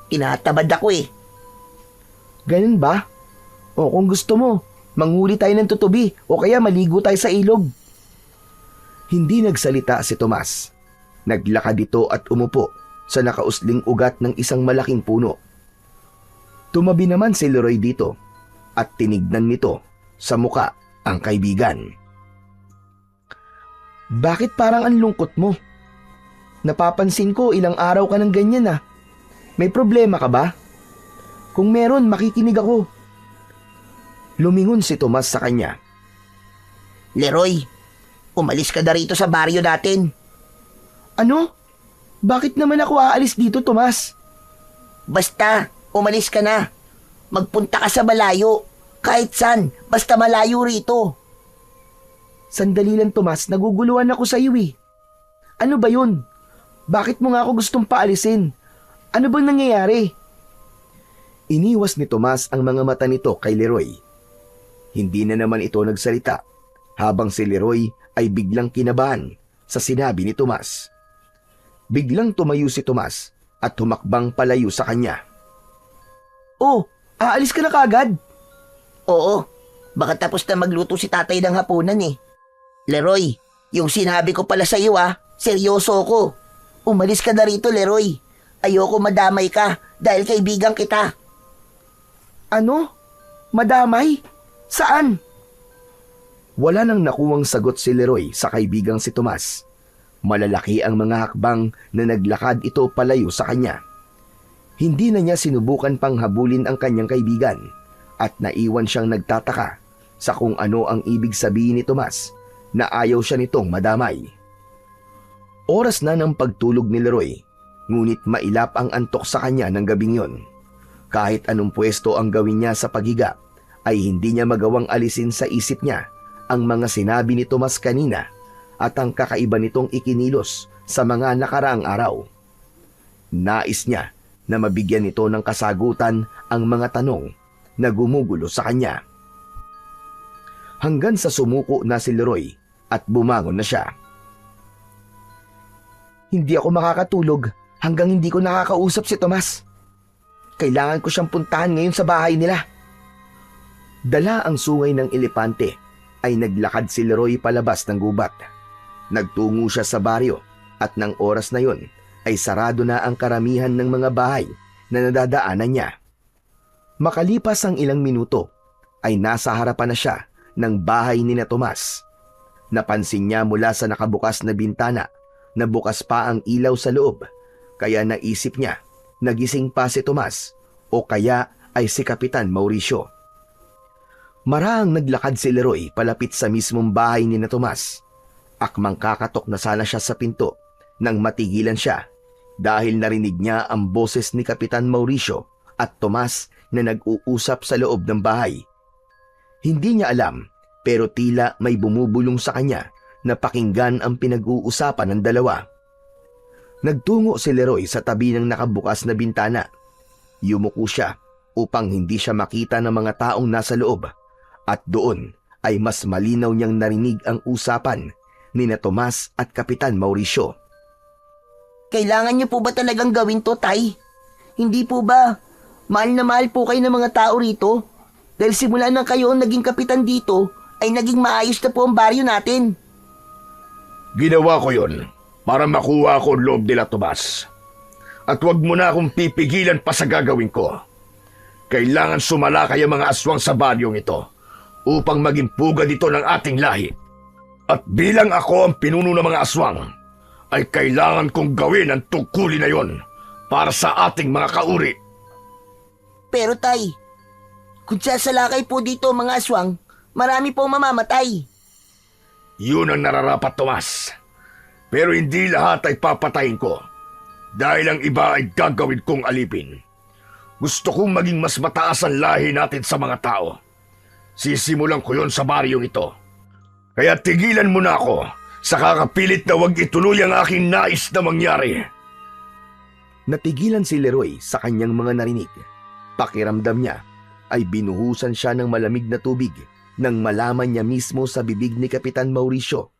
Tinatamad ako eh. Ganun ba? O kung gusto mo, manghuli tayo ng tutubi o kaya maligo tayo sa ilog. Hindi nagsalita si Tomas. Naglakad ito at umupo sa nakausling ugat ng isang malaking puno. Tumabi naman si Leroy dito at tinignan nito sa muka ang kaibigan. Bakit parang ang lungkot mo? Napapansin ko ilang araw ka ng ganyan ah. May problema ka ba? Kung meron, makikinig ako. Lumingon si Tomas sa kanya. Leroy, umalis ka na rito sa baryo natin. Ano? Bakit naman ako aalis dito, Tomas? Basta, umalis ka na. Magpunta ka sa malayo. Kahit saan, basta malayo rito. Sandali lang, Tomas. Naguguluhan ako sa iyo eh. Ano ba yun? Bakit mo nga ako gustong paalisin? Ano bang nangyayari? Iniwas ni Tomas ang mga mata nito kay Leroy. Hindi na naman ito nagsalita habang si Leroy ay biglang kinabahan sa sinabi ni Tomas. Biglang tumayo si Tomas at humakbang palayo sa kanya. Oh, aalis ka na kagad? Oo, baka tapos na magluto si tatay ng hapunan eh. Leroy, yung sinabi ko pala sa iyo seryoso ko. Umalis ka na rito, Leroy. Ayoko madamay ka dahil kaibigan kita. Ano? Madamay? Saan? Wala nang nakuwang sagot si Leroy sa kaibigang si Tomas. Malalaki ang mga hakbang na naglakad ito palayo sa kanya. Hindi na niya sinubukan pang habulin ang kanyang kaibigan at naiwan siyang nagtataka sa kung ano ang ibig sabihin ni Tomas na ayaw siya nitong madamay. Oras na ng pagtulog ni Leroy, ngunit mailap ang antok sa kanya ng gabing yon. Kahit anong pwesto ang gawin niya sa paghiga, ay hindi niya magawang alisin sa isip niya ang mga sinabi ni Tomas kanina at ang kakaiba nitong ikinilos sa mga nakaraang araw. Nais niya na mabigyan nito ng kasagutan ang mga tanong na gumugulo sa kanya. Hanggang sa sumuko na si Leroy at bumangon na siya. Hindi ako makakatulog hanggang hindi ko nakakausap si Tomas. Kailangan ko siyang puntahan ngayon sa bahay nila. Dala ang sungay ng elepante ay naglakad si Leroy palabas ng gubat. Nagtungo siya sa baryo at ng oras na yon ay sarado na ang karamihan ng mga bahay na nadadaanan niya. Makalipas ang ilang minuto ay nasa harapan na siya ng bahay ni na Tomas. Napansin niya mula sa nakabukas na bintana na bukas pa ang ilaw sa loob, kaya naisip niya nagising pa si Tomas o kaya ay si Kapitan Mauricio. Maraang naglakad si Leroy palapit sa mismong bahay ni na Tomas. Akmang kakatok na sana siya sa pinto nang matigilan siya dahil narinig niya ang boses ni Kapitan Mauricio at Tomas na nag-uusap sa loob ng bahay. Hindi niya alam pero tila may bumubulong sa kanya na pakinggan ang pinag-uusapan ng dalawa. Nagtungo si Leroy sa tabi ng nakabukas na bintana. Yumuko siya upang hindi siya makita ng mga taong nasa loob at doon ay mas malinaw niyang narinig ang usapan ni na Tomas at Kapitan Mauricio. Kailangan niyo po ba talagang gawin to, Tay? Hindi po ba? Mahal na mahal po kayo ng mga tao rito. Dahil simula nang kayo ang naging kapitan dito, ay naging maayos na po ang baryo natin. Ginawa ko yon para makuha ko ang loob nila, Tomas. At huwag mo na akong pipigilan pa sa gagawin ko. Kailangan sumalakay ang mga aswang sa baryong ito upang maging pugad ito ng ating lahi. At bilang ako ang pinuno ng mga aswang, ay kailangan kong gawin ang tungkulin na yon para sa ating mga kauri. Pero Tay, kung sasalakay po dito mga aswang, marami po mamamatay. Yun ang nararapat, Tomas. Pero hindi lahat ay papatayin ko dahil ang iba ay gagawin kong alipin. Gusto kong maging mas mataas ang lahi natin sa mga tao. Sisimulan ko yon sa baryong ito. Kaya tigilan mo na ako sa kakapilit na wag ituloy ang aking nais na mangyari. Natigilan si Leroy sa kanyang mga narinig. Pakiramdam niya ay binuhusan siya ng malamig na tubig nang malaman niya mismo sa bibig ni Kapitan Mauricio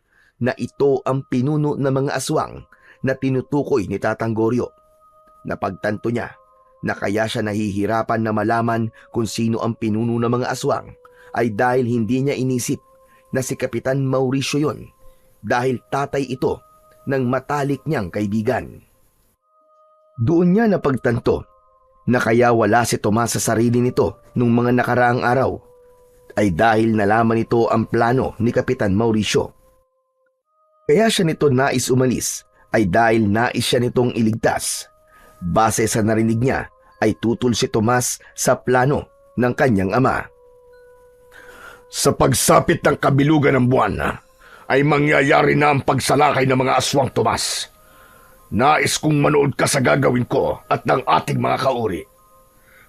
na ito ang pinuno ng mga aswang na tinutukoy ni Tatang Goryo. Napagtanto niya na kaya siya nahihirapan na malaman kung sino ang pinuno ng mga aswang ay dahil hindi niya inisip na si Kapitan Mauricio yon, dahil tatay ito ng matalik niyang kaibigan. Doon niya napagtanto na kaya wala si Tomas sa sarili nito nung mga nakaraang araw ay dahil nalaman nito ang plano ni Kapitan Mauricio. Kaya siya nito nais umalis ay dahil nais siya nitong iligtas. Base sa narinig niya ay tutol si Tomas sa plano ng kanyang ama. Sa pagsapit ng kabilugan ng buwan, ay mangyayari na ang pagsalakay ng mga aswang, Tomas. Nais kong manood ka sa gagawin ko at ng ating mga kauri.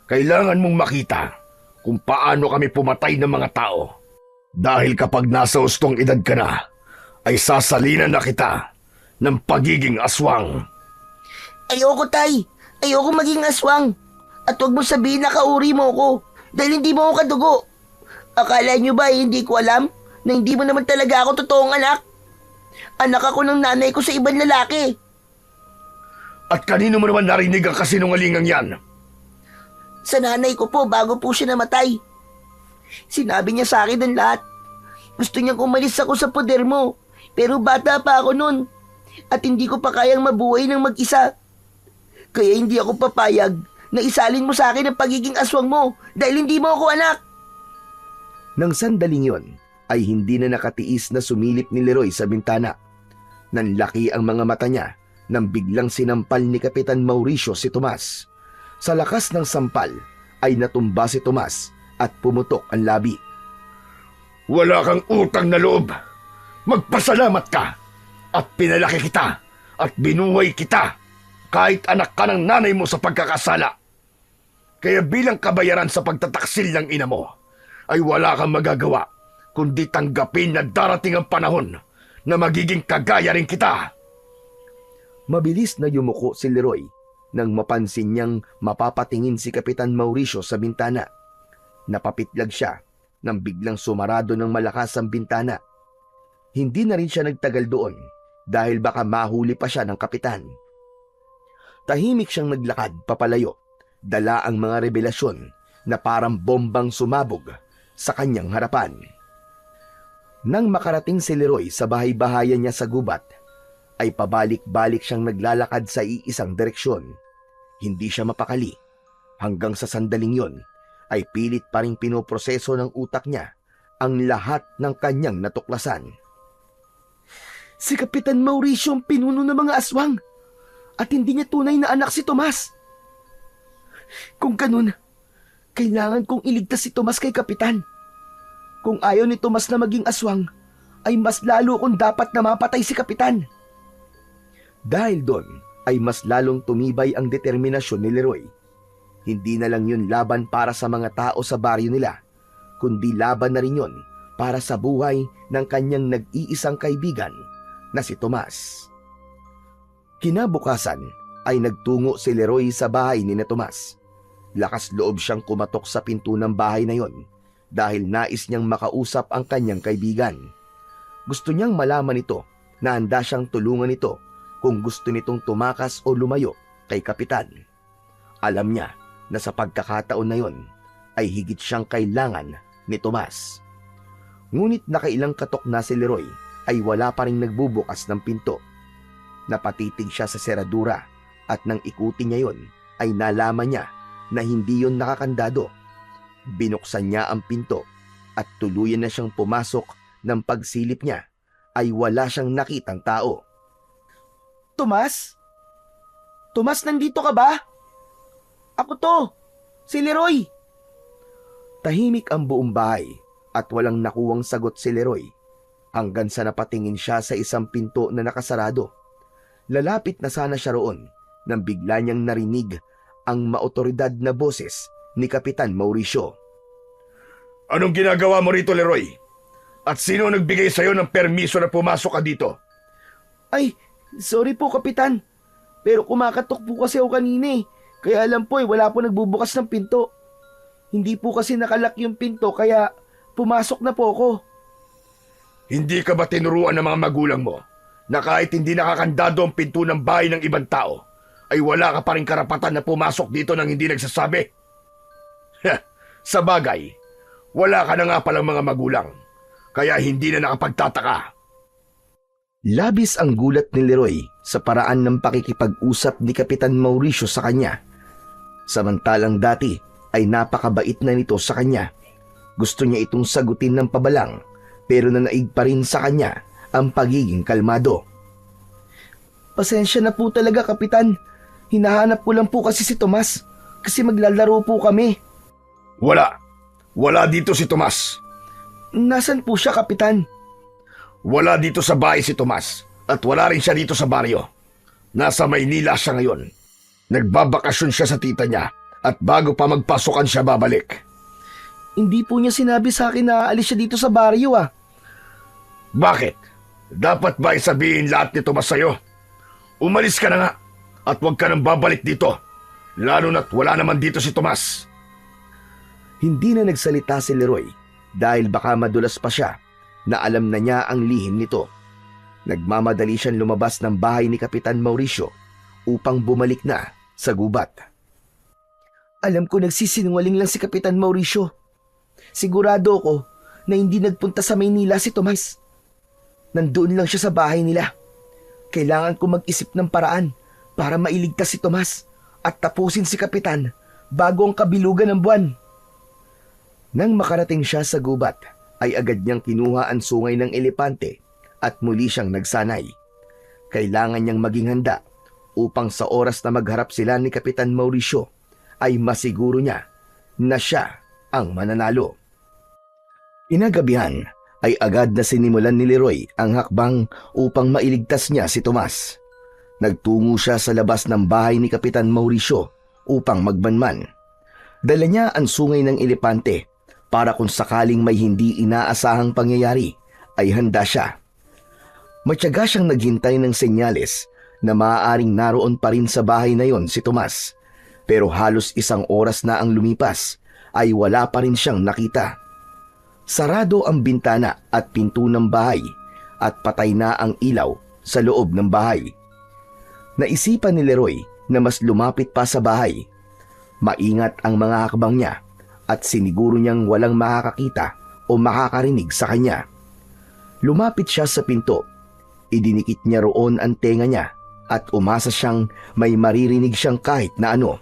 Kailangan mong makita kung paano kami pumatay ng mga tao. Dahil kapag nasa ustong edad ka na, ay sasalinan na kita ng pagiging aswang. Ayoko, tay. Ayoko maging aswang. At huwag mo sabihin na kauri mo ko dahil hindi mo ako kadugo. Akala niyo ba hindi ko alam na hindi mo naman talaga ako totoong anak? Anak ako ng nanay ko sa ibang lalaki. At kanino mo naman narinig ang kasinungalingang yan? Sa nanay ko po bago po siya namatay. Sinabi niya sa akin ang lahat. Gusto niyang umalis ako sa poder mo. Pero bata pa ako nun. At hindi ko pa kayang mabuhay ng mag-isa. Kaya hindi ako papayag na isalin mo sa akin ang pagiging aswang mo dahil hindi mo ako anak. Nang sandaling yon ay hindi na nakatiis na sumilip ni Leroy sa bintana. Nanlaki ang mga mata niya nang biglang sinampal ni Kapitan Mauricio si Tomas. Sa lakas ng sampal ay natumba si Tomas at pumutok ang labi. Wala kang utang na loob. Magpasalamat ka at pinalaki kita at binuhay kita kahit anak ka ng nanay mo sa pagkakasala. Kaya bilang kabayaran sa pagtataksil ng ina mo, ay wala kang magagawa kundi tanggapin na darating ang panahon na magiging kagaya rin kita. Mabilis na yumuko si Leroy nang mapansin niyang mapapatingin si Kapitan Mauricio sa bintana. Napapitlag siya nang biglang sumarado ng malakas ang bintana. Hindi na rin siya nagtagal doon dahil baka mahuli pa siya ng kapitan. Tahimik siyang naglakad papalayo, dala ang mga revelasyon na parang bombang sumabog sa kanyang harapan. Nang makarating si Leroy sa bahay-bahayan niya sa gubat, ay pabalik-balik siyang naglalakad sa iisang direksyon. Hindi siya mapakali. Hanggang sa sandaling yon, ay pilit pa rin pinoproseso ng utak niya ang lahat ng kanyang natuklasan. Si Kapitan Mauricio ang pinuno ng mga aswang at hindi niya tunay na anak si Tomas. Kung ganun, kailangan kong iligtas si Tomas kay Kapitan. Kung ayaw ni Tomas na maging aswang, ay mas lalo kong dapat na mapatay si Kapitan. Dahil doon ay mas lalong tumibay ang determinasyon ni Leroy. Hindi na lang yun laban para sa mga tao sa baryo nila, kundi laban na rin yun para sa buhay ng kanyang nag-iisang kaibigan na si Tomas. Kinabukasan ay nagtungo si Leroy sa bahay ni na Tomas. Lakas loob siyang kumatok sa pinto ng bahay na yon dahil nais niyang makausap ang kanyang kaibigan. Gusto niyang malaman ito na handa siyang tulungan ito kung gusto nitong tumakas o lumayo kay Kapitan. Alam niya na sa pagkakataon na yon ay higit siyang kailangan ni Tomas. Ngunit nakailang katok na si Leroy ay wala pa rin nagbubukas ng pinto. Napatitig siya sa seradura at nang ikutin niya yon ay nalaman niya na hindi yon nakakandado. Binuksan niya ang pinto at tuluyan na siyang pumasok. Nang pagsilip niya ay wala siyang nakitang tao. Tomas? Tomas, nandito ka ba? Ako to, si Leroy. Tahimik ang buong bahay at walang nakuwang sagot si Leroy hanggang sa napatingin siya sa isang pinto na nakasarado. Lalapit na sana siya roon nang bigla niyang narinig ang maotoridad na boses ni Kapitan Mauricio. Anong ginagawa mo rito, Leroy? At sino nagbigay sa'yo ng permiso na pumasok ka dito? Ay, sorry po, Kapitan. Pero kumakatok po kasi ako kanina eh. Kaya alam po wala po nagbubukas ng pinto. Hindi po kasi nakalak yung pinto kaya pumasok na po ako. Hindi ka ba tinuruan ng mga magulang mo na kahit hindi nakakandado ang pinto ng bahay ng ibang tao, ay wala ka pa rin karapatan na pumasok dito nang hindi nagsasabi? Sa bagay, wala ka na nga palang mga magulang, kaya hindi na nakapagtataka. Labis ang gulat ni Leroy sa paraan ng pakikipag-usap ni Kapitan Mauricio sa kanya. Samantalang dati ay napakabait na nito sa kanya. Gusto niya itong sagutin ng pabalang pero nanaig pa rin sa kanya ang pagiging kalmado. Pasensya na po talaga, Kapitan. Hinahanap ko lang po kasi si Tomas kasi maglalaro po kami. Wala dito si Tomas. Nasaan po siya, Kapitan? Wala dito sa bahay si Tomas at wala rin siya dito sa baryo. Nasa Maynila siya ngayon. Nagbabakasyon siya sa tita niya at bago pa magpasukan siya babalik. Hindi po niya sinabi sa akin na aalis siya dito sa baryo ah. Bakit? Dapat ba isabihin lahat ni Tomas sa'yo? Umalis ka na nga at huwag ka nang babalik dito. Lalo na't wala naman dito si Tomas. Hindi na nagsalita si Leroy dahil baka madulas pa siya na alam na niya ang lihim nito. Nagmamadali siyang lumabas ng bahay ni Kapitan Mauricio upang bumalik na sa gubat. Alam ko nagsisinungaling lang si Kapitan Mauricio. Sigurado ko na hindi nagpunta sa Maynila si Tomas. Nandoon lang siya sa bahay nila. Kailangan ko mag-isip ng paraan para mailigtas si Tomas at tapusin si Kapitan bago ang kabilugan ng buwan. Nang makarating siya sa gubat, ay agad niyang kinuha ang sungay ng elepante at muli siyang nagsanay. Kailangan niyang maging handa upang sa oras na magharap sila ni Kapitan Mauricio ay masiguro niya na siya ang mananalo. Inagabihan ay agad na sinimulan ni Leroy ang hakbang upang mailigtas niya si Tomas. Nagtungo siya sa labas ng bahay ni Kapitan Mauricio upang magbanman. Dala niya ang sungay ng elepante para kung sakaling may hindi inaasahang pangyayari ay handa siya. Matyaga siyang naghintay ng senyales na maaaring naroon pa rin sa bahay na yon si Tomas. Pero halos isang oras na ang lumipas ay wala pa rin siyang nakita. Sarado ang bintana at pinto ng bahay at patay na ang ilaw sa loob ng bahay. Naisipan ni Leroy na mas lumapit pa sa bahay. Maingat ang mga hakbang niya at siniguro niyang walang makakakita o makakarinig sa kanya. Lumapit siya sa pinto. Idinikit niya roon ang tenga niya at umasa siyang may maririnig siyang kahit na ano.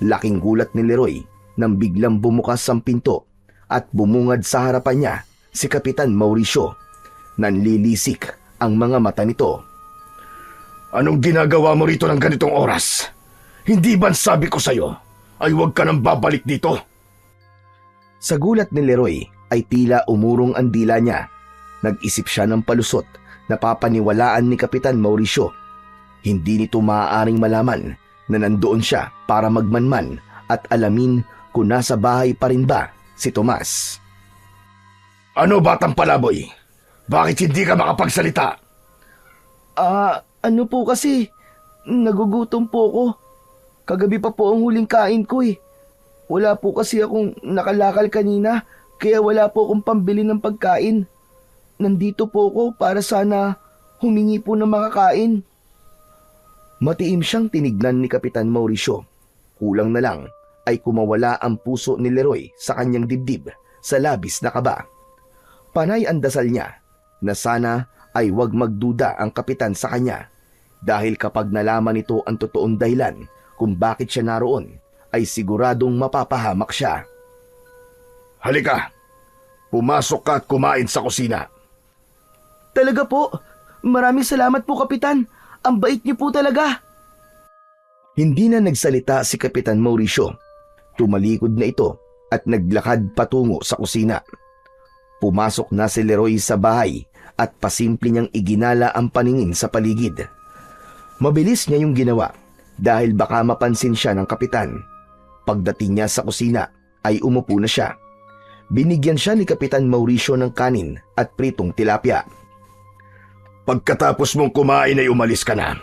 Laking gulat ni Leroy nang biglang bumukas ang pinto at bumungad sa harapan niya si Kapitan Mauricio. Nanlilisik ang mga mata nito. Anong ginagawa mo rito ng ganitong oras? Hindi ba sabi ko sa'yo ay huwag ka nang babalik dito? Sa gulat ni Leroy ay tila umurong ang dila niya. Nag-isip siya ng palusot na papaniwalaan ni Kapitan Mauricio. Hindi nito maaaring malaman na nandoon siya para magmanman at alamin kung nasa bahay pa rin ba si Tomas. Ano batang palaboy? Bakit hindi ka makapagsalita? Ano po kasi, nagugutom po ako. Kagabi pa po ang huling kain ko eh. Wala po kasi akong nakalakal kanina, kaya wala po akong pambili ng pagkain. Nandito po ako para sana humingi po ng makakain. Matiim siyang tinignan ni Kapitan Mauricio. Kulang na lang ay kumawala ang puso ni Leroy sa kanyang dibdib sa labis na kaba. Panay ang dasal niya na sana ay wag magduda ang kapitan sa kanya dahil kapag nalaman nito ang totoong dahilan kung bakit siya naroon, ay siguradong mapapahamak siya. Halika, pumasok ka at kumain sa kusina. Talaga po? Maraming salamat po, Kapitan. Ang bait niyo po talaga. Hindi na nagsalita si Kapitan Mauricio. Tumalikod na ito at naglakad patungo sa kusina. Pumasok na si Leroy sa bahay at pasimple niyang iginala ang paningin sa paligid. Mabilis niya yung ginawa dahil baka mapansin siya ng kapitan. Pagdating niya sa kusina ay umupo na siya. Binigyan siya ni Kapitan Mauricio ng kanin at pritong tilapia. Pagkatapos mong kumain ay umalis ka na.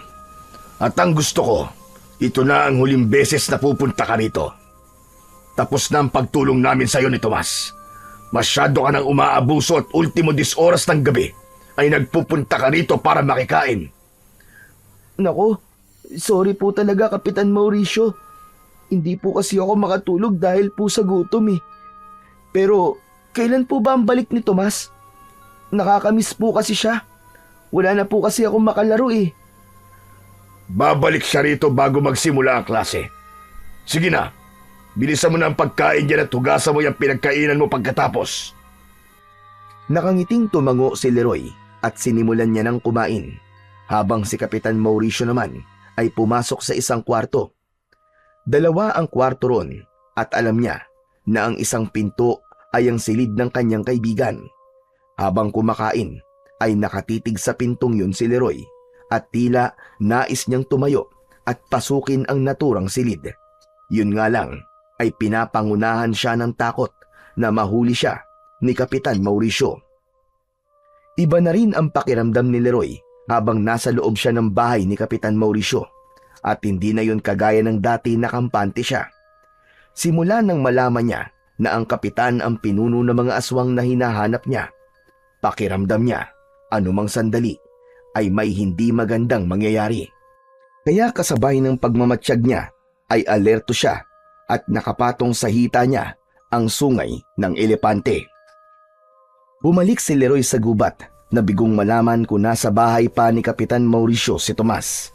At ang gusto ko, ito na ang huling beses na pupunta ka rito. Tapos na ang pagtulong namin sa iyo ni Tomas. Masyado ka nang umaabuso at ultimo 10 oras ng gabi ay nagpupunta ka rito para makikain. Nako, sorry po talaga Kapitan Mauricio. Hindi po kasi ako makatulog dahil po sa gutom eh. Pero kailan po ba ang balik ni Tomas? Nakakamiss po kasi siya. Wala na po kasi ako makalaro eh. Babalik siya rito bago magsimula ang klase. Sige na, bilisan mo na ang pagkain dyan at hugasan mo yung pinagkainan mo pagkatapos. Nakangiting tumango si Leroy at sinimulan niya ng kumain, habang si Kapitan Mauricio naman ay pumasok sa isang kwarto. 2 ang kwarto ron at alam niya na ang isang pinto ay ang silid ng kanyang kaibigan. Habang kumakain ay nakatitig sa pintong yun si Leroy at tila nais niyang tumayo at pasukin ang naturang silid. Yun nga lang ay pinapangunahan siya ng takot na mahuli siya ni Kapitan Mauricio. Iba na rin ang pakiramdam ni Leroy habang nasa loob siya ng bahay ni Kapitan Mauricio at hindi na yun kagaya ng dati na kampante siya. Simula nang malaman niya na ang kapitan ang pinuno ng mga aswang na hinahanap niya, pakiramdam niya anumang sandali ay may hindi magandang mangyayari. Kaya kasabay ng pagmamatsyag niya ay alerto siya at nakapatong sa hita niya ang sungay ng elepante. Bumalik si Leroy sa gubat na bigong malaman kung nasa bahay pa ni Kapitan Mauricio si Tomas.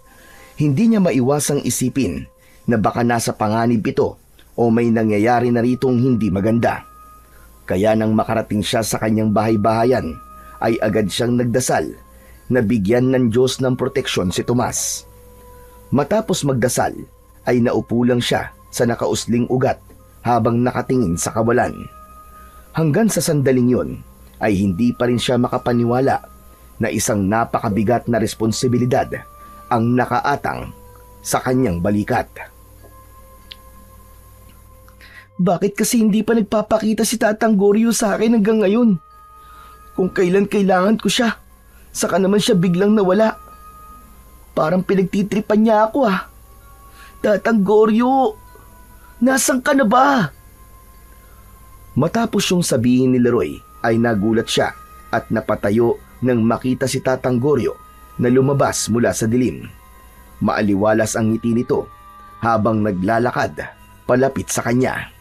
Hindi niya maiwasang isipin na baka nasa panganib ito o may nangyayari na ritong hindi maganda. Kaya nang makarating siya sa kanyang bahay-bahayan ay agad siyang nagdasal na bigyan ng Diyos ng proteksyon si Tomas. Matapos magdasal ay naupo lang siya sa nakausling ugat habang nakatingin sa kawalan. Hanggang sa sandaling yun ay hindi pa rin siya makapaniwala na isang napakabigat na responsibilidad ang nakaatang sa kanyang balikat. Bakit kasi hindi pa nagpapakita si Tatang Goryo sa akin hanggang ngayon? Kung kailan kailangan ko siya, saka naman siya biglang nawala. Parang pinagtitripan niya ako ah. Tatang Goryo, nasan ka na ba? Matapos yung sabihin ni Leroy ay nagulat siya at napatayo nang makita si Tatang Goryo na lumabas mula sa dilim. Maaliwalas ang ngiti nito habang naglalakad palapit sa kanya.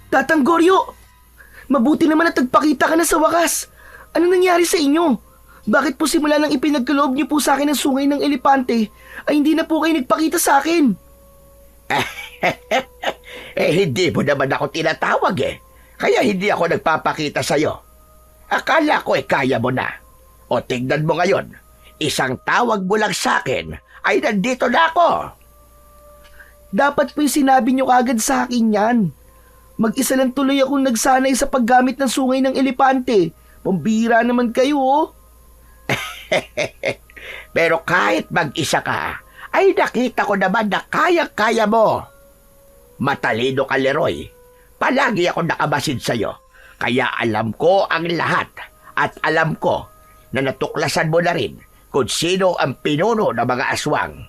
Tatang Goryo, mabuti naman at nagpakita ka na sa wakas. Ano nangyari sa inyo? Bakit po simula nang ipinagkaloob niyo po sa akin ang sungay ng elepante ay hindi na po kayo nagpakita sa akin? Hindi mo naman ako tinatawag eh. Kaya hindi ako nagpapakita sa'yo. Akala ko kaya mo na. O tignan mo ngayon, isang tawag mo lang sa akin ay nandito na ako. Dapat po yung sinabi niyo kagad sa akin yan. Mag-isa lang tuloy akong nagsanay sa paggamit ng sungay ng elepante. Pambira naman kayo oh. Pero kahit mag-isa ka, ay nakita ko naman na kaya-kaya mo. Matalino ka, Leroy. Palagi ako nakabasid sa'yo. Kaya alam ko ang lahat. At alam ko na natuklasan mo na rin kung sino ang pinuno ng mga aswang.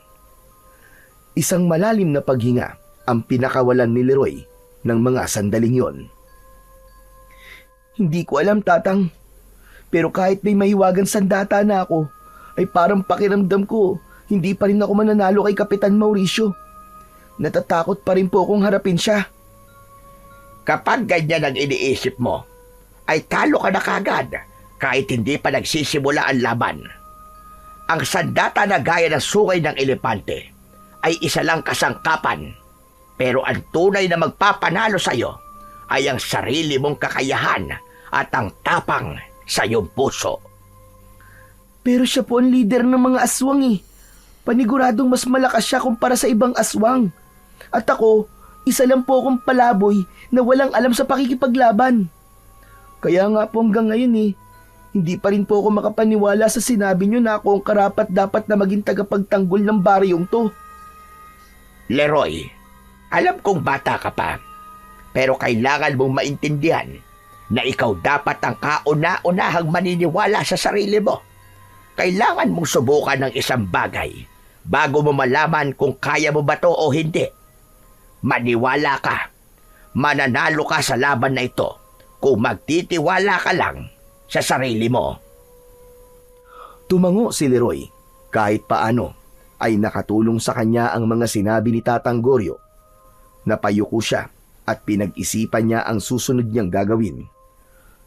Isang malalim na paghinga ang pinakawalan ni Leroy ng mga sandaling yon. Hindi ko alam, Tatang. Pero kahit may mahiwagang sandata na ako, ay parang pakiramdam ko, hindi pa rin ako mananalo kay Kapitan Mauricio. Natatakot pa rin po akong harapin siya. Kapag ganyan ang iniisip mo, ay talo ka na kagad kahit hindi pa nagsisimula ang laban. Ang sandata na gaya ng sungay ng elepante ay isa lang kasangkapan, pero ang tunay na magpapanalo sa'yo ay ang sarili mong kakayahan at ang tapang sa iyong puso. Pero siya po ang leader ng mga aswang eh. Paniguradong mas malakas siya kumpara sa ibang aswang. At ako, isa lang po akong palaboy na walang alam sa pakikipaglaban. Kaya nga po hanggang ngayon eh, hindi pa rin po ako makapaniwala sa sinabi niyo na ako ang karapat dapat na maging tagapagtanggol ng baryong to. Leroy, alam kong bata ka pa, Pero kailangan mong maintindihan na ikaw dapat ang kauna-unahang maniniwala sa sarili mo. Kailangan mong subukan ng isang bagay bago mo malaman kung kaya mo ba to o hindi. Maniwala ka. Mananalo ka sa laban na ito kung magtitiwala ka lang sa sarili mo. Tumango si Leroy. Kahit paano ay nakatulong sa kanya ang mga sinabi ni Tatang Goryo. Napayuko siya at pinag-isipan niya ang susunod niyang gagawin.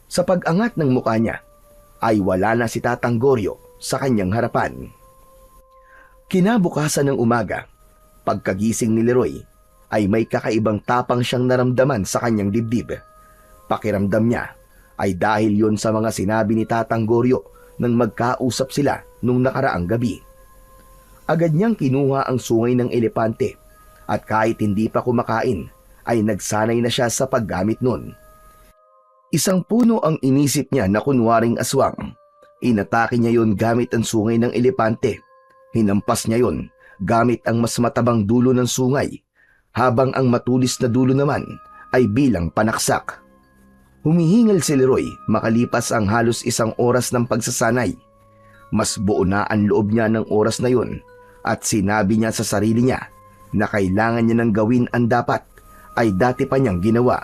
Sa pag-angat ng mukha niya ay wala na si Tatang Goryo sa kanyang harapan. Kinabukasan ng umaga, pagkagising ni Leroy ay may kakaibang tapang siyang naramdaman sa kanyang dibdib. Pakiramdam niya ay dahil yon sa mga sinabi ni Tatang Goryo nang magkausap sila nung nakaraang gabi. Agad niyang kinuha ang sungay ng elepante at kahit hindi pa kumakain ay nagsanay na siya sa paggamit nun. Isang puno ang inisip niya na kunwaring aswang. Inatake niya yon gamit ang sungay ng elepante. Hinampas niya yon gamit ang mas matabang dulo ng sungay, habang ang matulis na dulo naman ay bilang panaksak. Humihingal si Leroy makalipas ang halos 1 oras ng pagsasanay. Mas buo na ang loob niya ng oras na yun at sinabi niya sa sarili niya na kailangan niya nang gawin ang dapat ay dati pa niyang ginawa.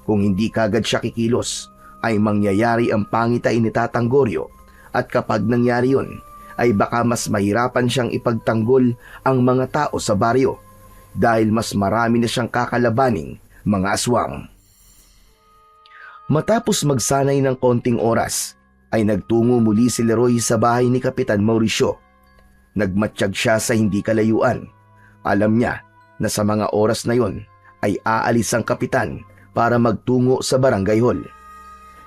Kung hindi kagad siya kikilos ay mangyayari ang pangitain ni Tatang Goryo at kapag nangyari yun ay baka mas mahirapan siyang ipagtanggol ang mga tao sa baryo dahil mas marami na siyang kakalabaning mga aswang. Matapos magsanay ng konting oras, ay nagtungo muli si Leroy sa bahay ni Kapitan Mauricio. Nagmatsyag siya sa hindi kalayuan. Alam niya na sa mga oras na yon ay aalis ang kapitan para magtungo sa barangay hall.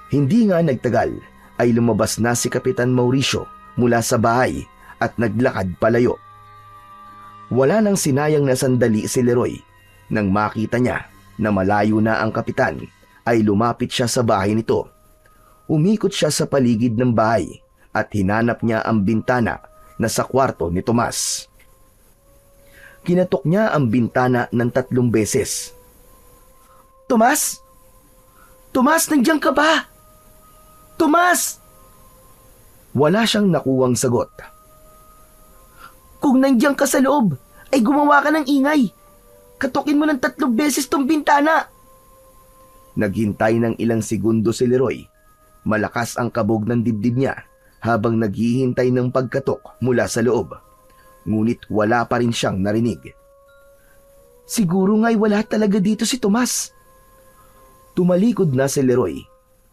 Hindi nga nagtagal ay lumabas na si Kapitan Mauricio mula sa bahay at naglakad palayo. Wala nang sinayang na sandali si Leroy. Nang makita niya na malayo na ang kapitan, ay lumapit siya sa bahay nito. Umikot siya sa paligid ng bahay at hinanap niya ang bintana na sa kwarto ni Tomas. Kinatok niya ang bintana ng 3 beses. Tomas? Tomas, nandiyan ka ba? Tomas! Wala siyang nakuwang sagot. Kung nandiyan ka sa loob, ay gumawa ka ng ingay. Katukin mo ng 3 beses tong bintana. Naghintay ng ilang segundo si Leroy. Malakas ang kabog ng dibdib niya habang naghihintay ng pagkatok mula sa loob. Ngunit wala pa rin siyang narinig. Siguro nga'y wala talaga dito si Tomas. Tumalikod na si Leroy,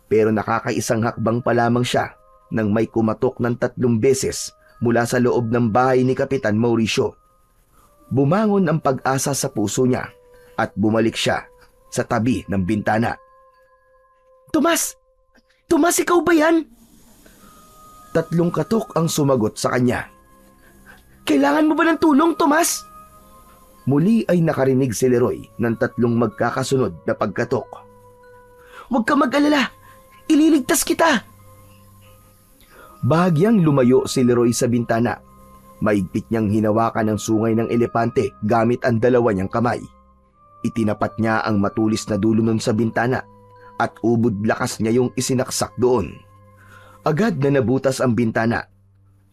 pero nakakaisang hakbang pa lamang siya nang may kumatok ng 3 beses mula sa loob ng bahay ni Kapitan Mauricio. Bumangon ang pag-asa sa puso niya at bumalik siya sa tabi ng bintana. Tomas! Tomas, ikaw ba yan? 3 katok ang sumagot sa kanya. Kailangan mo ba ng tulong, Tomas? Muli ay nakarinig si Leroy ng 3 magkakasunod na pagkatok. Huwag ka mag-alala. Ililigtas kita. Bahagyang lumayo si Leroy sa bintana. Maigpit niyang hinawakan ang sungay ng elepante gamit ang 2 niyang kamay. Itinapat niya ang matulis na dulo nun sa bintana at ubod lakas niya yung isinaksak doon. Agad na nabutas ang bintana.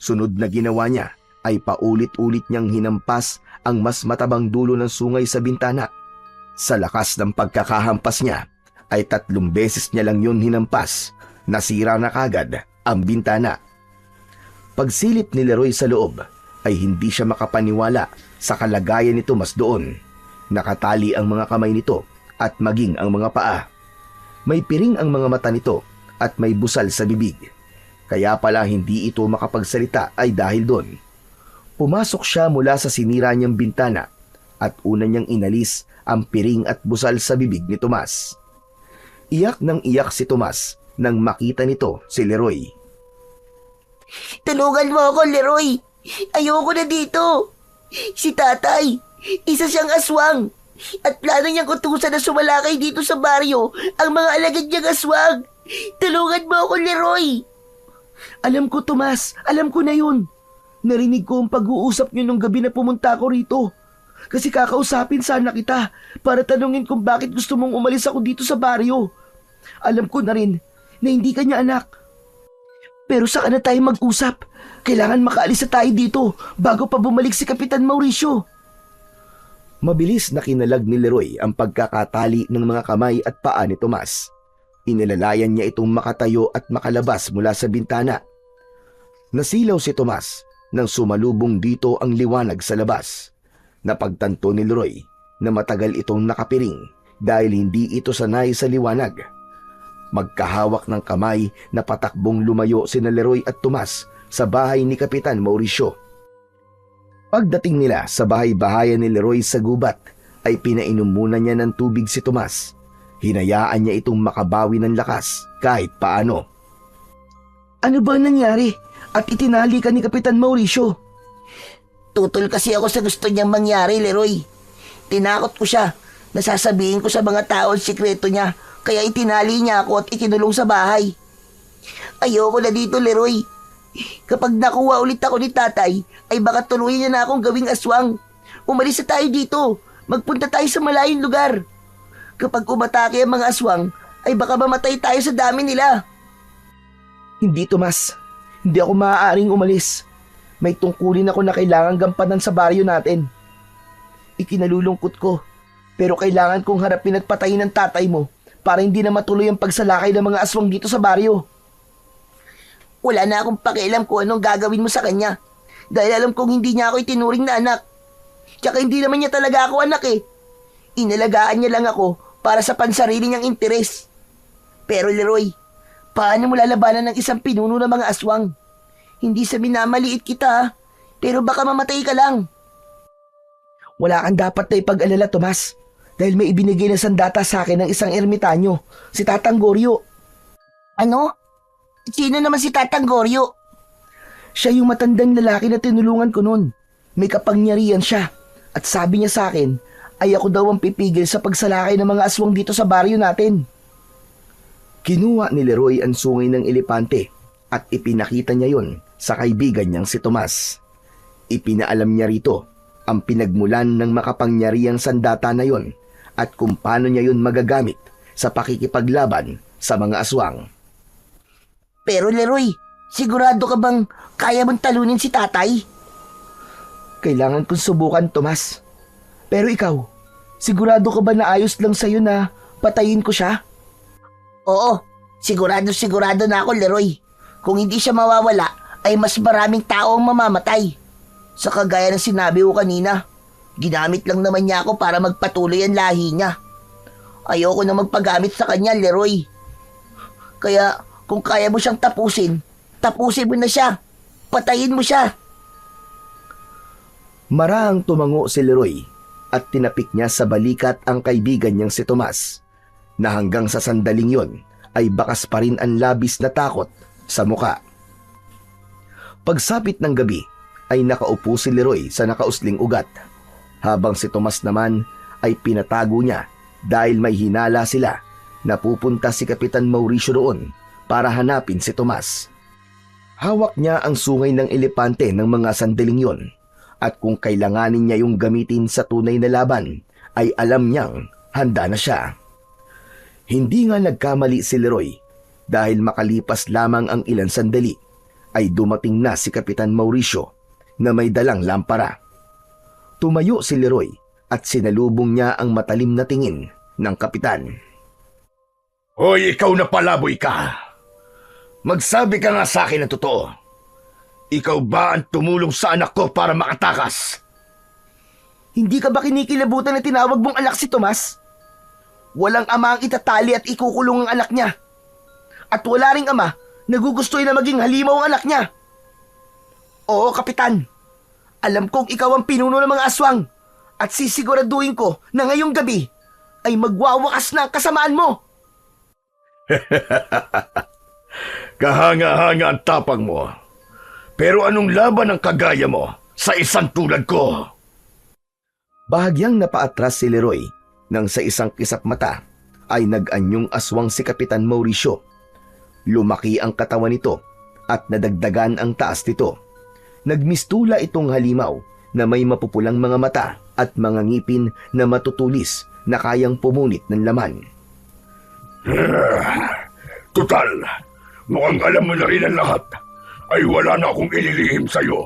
Sunod na ginawa niya ay paulit-ulit niyang hinampas ang mas matabang dulo ng sungay sa bintana. Sa lakas ng pagkakahampas niya ay 3 beses niya lang yun hinampas. Nasira na kagad ang bintana. Pagsilip ni Leroy sa loob ay hindi siya makapaniwala sa kalagayan ni Tomas doon. Nakatali ang mga kamay nito at maging ang mga paa. May piring ang mga mata nito at may busal sa bibig. Kaya pala hindi ito makapagsalita ay dahil doon. Pumasok siya mula sa sinira niyang bintana at una niyang inalis ang piring at busal sa bibig ni Tomas. Iyak nang iyak si Tomas nang makita nito si Leroy. Tulungan mo ako, Leroy. Ayoko na dito. Si tatay, isa siyang aswang. At plano niyang utusan na sumalakay dito sa baryo ang mga alagad niyang aswang. Tulungan mo ako, Leroy. Alam ko, Tomas. Alam ko na yun. Narinig ko ang pag-uusap niyo nung gabi na pumunta ako rito. kasi kakausapin sana kita para tanungin kung bakit gusto mong umalis ako dito sa baryo. Alam ko na rin na hindi ka niya anak. Pero saka na tayo mag-usap. Kailangan makaalis na tayo dito bago pa bumalik si Kapitan Mauricio. Mabilis na kinalag ni Leroy ang pagkakatali ng mga kamay at paa ni Tomas. Inilalayan niya itong makatayo at makalabas mula sa bintana. Nasilaw si Tomas nang sumalubong dito ang liwanag sa labas. Napagtanto ni Leroy na matagal itong nakapiring dahil hindi ito sanay sa liwanag. Magkahawak ng kamay na patakbong lumayo sina Leroy at Tomas sa bahay ni Kapitan Mauricio. Pagdating nila sa bahay-bahayan ni Leroy sa gubat, ay pinainom muna niya ng tubig si Tomas. Hinayaan niya itong makabawi ng lakas kahit paano. Ano ba nangyari at itinali ka ni Kapitan Mauricio? Tutol kasi ako sa gusto niyang mangyari, Leroy. Tinakot ko siya. Nasasabihin ko sa mga tao ang sikreto niya, kaya itinali niya ako at ikinulong sa bahay. Ayoko na dito, Leroy. Kapag nakuha ulit ako ni tatay, ay baka tuluyan niya na akong gawing aswang. Umalis na tayo dito. Magpunta tayo sa malayong lugar. Kapag umatake ang mga aswang, ay baka mamatay tayo sa dami nila. Hindi, Tomas. Hindi ako maaaring umalis. May tungkulin ako na kailangan gampanan sa baryo natin. Ikinalulungkot ko, pero kailangan kong harapin at patayin ang tatay mo para hindi na matuloy ang pagsalakay ng mga aswang dito sa baryo. Wala na akong pakialam kung anong gagawin mo sa kanya. Dahil alam kong hindi niya ako itinuring na anak. Tsaka hindi naman niya talaga ako anak eh. Inalagaan niya lang ako para sa pansarili niyang interes. Pero Leroy, paano mo lalabanan ng isang pinuno ng mga aswang? Hindi sa minamaliit kita, pero baka mamatay ka lang. Wala kang dapat na ipag-alala, Tomas. Dahil may ibinigay na sandata sa akin ng isang ermitanyo, si Tatang Goryo. Ano? Sino naman si Tatang Goryo? Siya yung matandang lalaki na tinulungan ko noon. May kapangyarihan siya. At sabi niya sa akin, ay ako daw ang pipigil sa pagsalakay ng mga aswang dito sa baryo natin. Kinuha ni Leroy ang sungay ng elepante at ipinakita niya yon sa kaibigan niyang si Tomas. Ipinaalam niya rito ang pinagmulan ng makapangyarihang sandata na yon at kung paano niya yon magagamit sa pakikipaglaban sa mga aswang. Pero Leroy, sigurado ka bang kaya mong talunin si tatay? Kailangan kong subukan, Tomas. Pero ikaw, sigurado ka ba na ayos lang sa'yo na patayin ko siya? Oo, sigurado na ako, Leroy. Kung hindi siya mawawala, ay mas maraming tao ang mamamatay. Sa kagaya ng sinabi ko kanina, ginamit lang naman niya ako para magpatuloy ang lahi niya. Ayoko na magpagamit sa kanya, Leroy. Kaya kung kaya mo siyang tapusin mo na siya. Patayin mo siya. Marahang tumango si Leroy at tinapik niya sa balikat ang kaibigan niyang si Tomas, na hanggang sa sandaling yon ay bakas pa rin ang labis na takot sa muka. Pagsapit ng gabi ay nakaupo si Leroy sa nakausling ugat, habang si Tomas naman ay pinatago niya dahil may hinala sila na pupunta si Kapitan Mauricio roon para hanapin si Tomas. Hawak niya ang sungay ng elepante ng mga sandaling yon at kung kailanganin niya yung gamitin sa tunay na laban ay alam niyang handa na siya. Hindi nga nagkamali si Leroy dahil makalipas lamang ang ilang sandali ay dumating na si Kapitan Mauricio na may dalang lampara. Tumayo si Leroy at sinalubong niya ang matalim na tingin ng kapitan. Hoy, ikaw na palaboy ka! Magsabi ka nga sa akin ng totoo. Ikaw ba ang tumulong sa anak ko para makatakas? Hindi ka ba kinikilabutan na tinawag mong anak si Tomas? Walang ama ang itatali at ikukulong ang anak niya. At wala ring ama na gugustuhin na maging halimaw ang anak niya. Oo, Kapitan. Alam kong ikaw ang pinuno ng mga aswang at sisiguraduhin ko na ngayong gabi ay magwawakas na ang kasamaan mo. Kahanga-hanga ang tapang mo. Pero anong laban ang kagaya mo sa isang tulad ko? Bahagyang napaatras si Leroy nang sa isang kisap mata ay nag-anyong aswang si Kapitan Mauricio. Lumaki ang katawan nito at nadagdagan ang taas nito. Nagmistula itong halimaw na may mapupulang mga mata at mga ngipin na matutulis na kayang pumunit ng laman. Tutal, mukhang alam mo na rin ang lahat. Ay wala na akong ililihim sa'yo.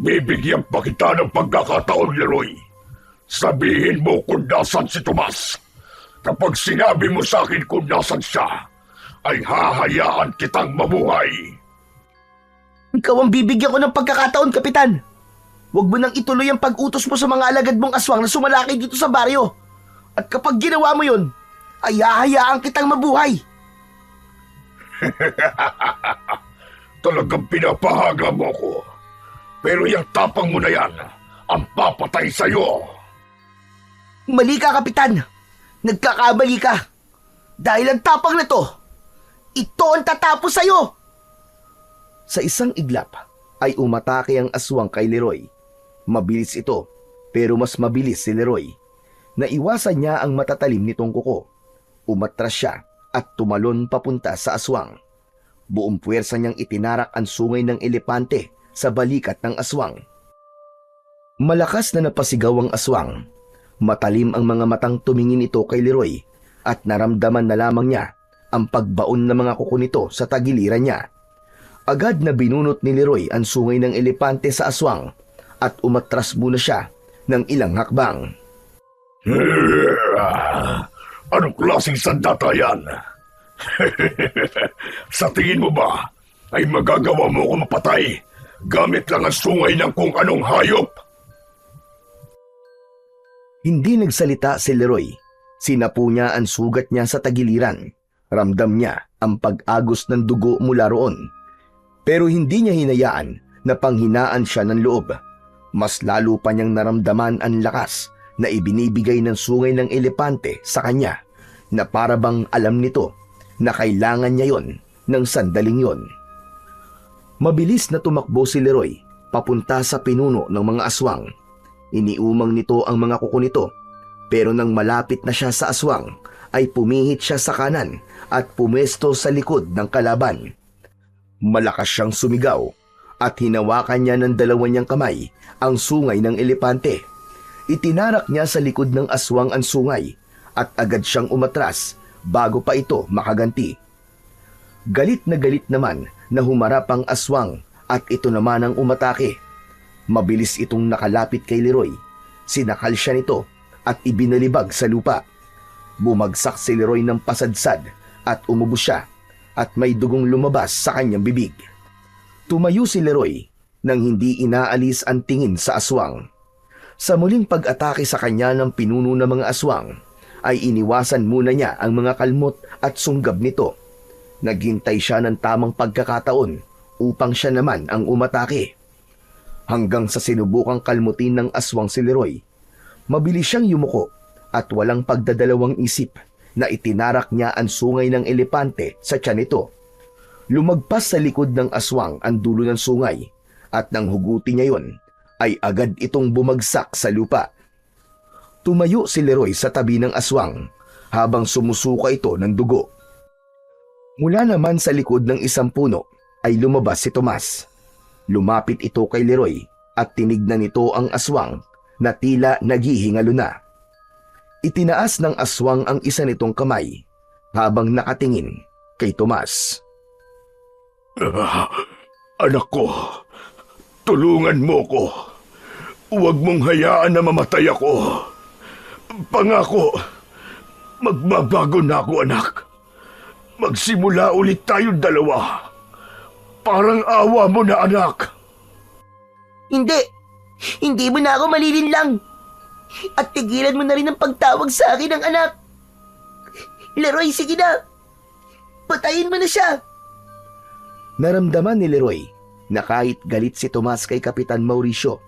Bibigyan pa kita ng pagkakataon, Leroy. Sabihin mo kung nasan si Tomas. Kapag sinabi mo sa akin kung nasan siya, ay hahayaan kitang mabuhay. Ikaw ang bibigyan ko ng pagkakataon, Kapitan. Huwag mo nang ituloy ang pag-utos mo sa mga alagad mong aswang na sumalaki dito sa baryo. At kapag ginawa mo yun, ay hahayaan kitang mabuhay. Talagang pinapahaga mo ko. Pero yung tapang mo na yan, ang papatay sa'yo. Mali ka, Kapitan. Nagkakamali ka. Dahil ang tapang na to, ito ang tatapos sa'yo. Sa isang iglap ay umatake ang aswang kay Leroy. Mabilis ito, pero mas mabilis si Leroy. Naiwasan niya ang matatalim nitong kuko. Umatras siya at tumalon papunta sa aswang. Buong puwersa niyang itinarak ang sungay ng elepante sa balikat ng aswang. Malakas na napasigaw ang aswang. Matalim ang mga matang tumingin ito kay Leroy at naramdaman na lamang niya ang pagbaon ng mga kuko nito sa tagiliran niya. Agad na binunot ni Leroy ang sungay ng elepante sa aswang at umatras muna siya ng ilang hakbang. Anong klaseng sandata yan? Sa tingin mo ba ay magagawa mo ko mapatay gamit lang ang sungay ng kung anong hayop? Hindi nagsalita si Leroy. Sinapu niya ang sugat niya sa tagiliran. Ramdam niya ang pag-agos ng dugo mula roon. Pero hindi niya hinayaan na panghinaan siya ng loob. Mas lalo pa niyang naramdaman ang lakas na ibinibigay ng sungay ng elepante sa kanya, na para bang alam nito na kailangan niya yon ng sandaling yon. Mabilis na tumakbo si Leroy papunta sa pinuno ng mga aswang. Iniumang nito ang mga kuko nito, pero nang malapit na siya sa aswang ay pumihit siya sa kanan at pumesto sa likod ng kalaban. Malakas siyang sumigaw at hinawakan niya ng dalawa niyang kamay ang sungay ng elepante. Itinarak niya sa likod ng aswang ang sungay at agad siyang umatras bago pa ito makaganti. Galit naman na humarap ang aswang at ito naman ang umatake. Mabilis itong nakalapit kay Leroy. Sinakal siya nito at ibinalibag sa lupa. Bumagsak si Leroy ng pasadsad at umubos siya at may dugong lumabas sa kanyang bibig. Tumayo si Leroy nang hindi inaalis ang tingin sa aswang. Sa muling pag-atake sa kanya ng pinuno ng mga aswang, ay iniwasan muna niya ang mga kalmot at sunggab nito. Naghintay siya ng tamang pagkakataon upang siya naman ang umatake. Hanggang sa sinubukang kalmutin ng aswang si Leroy, mabilis siyang yumuko at walang pagdadalawang isip na itinarak niya ang sungay ng elepante sa tiyan nito. Lumagpas sa likod ng aswang ang dulo ng sungay at nang hugutin niya yon, ay agad itong bumagsak sa lupa. Tumayo si Leroy sa tabi ng aswang habang sumusuka ito ng dugo. Mula naman sa likod ng isang puno ay lumabas si Tomas. Lumapit ito kay Leroy at tinignan nito ang aswang na tila naghihingalo na. Itinaas ng aswang ang isa nitong kamay habang nakatingin kay Tomas. Anak ko, tulungan mo ko. Huwag mong hayaan na mamatay ako. Pangako, magbabago na ako, anak. Magsimula ulit tayong dalawa. Parang awa mo na, anak. Hindi! Hindi mo na ako malilinlang! At tigilan mo na rin ang pagtawag sa akin ng anak! Leroy, sige na! Patayin mo na siya! Naramdaman ni Leroy na kahit galit si Tomas kay Kapitan Mauricio,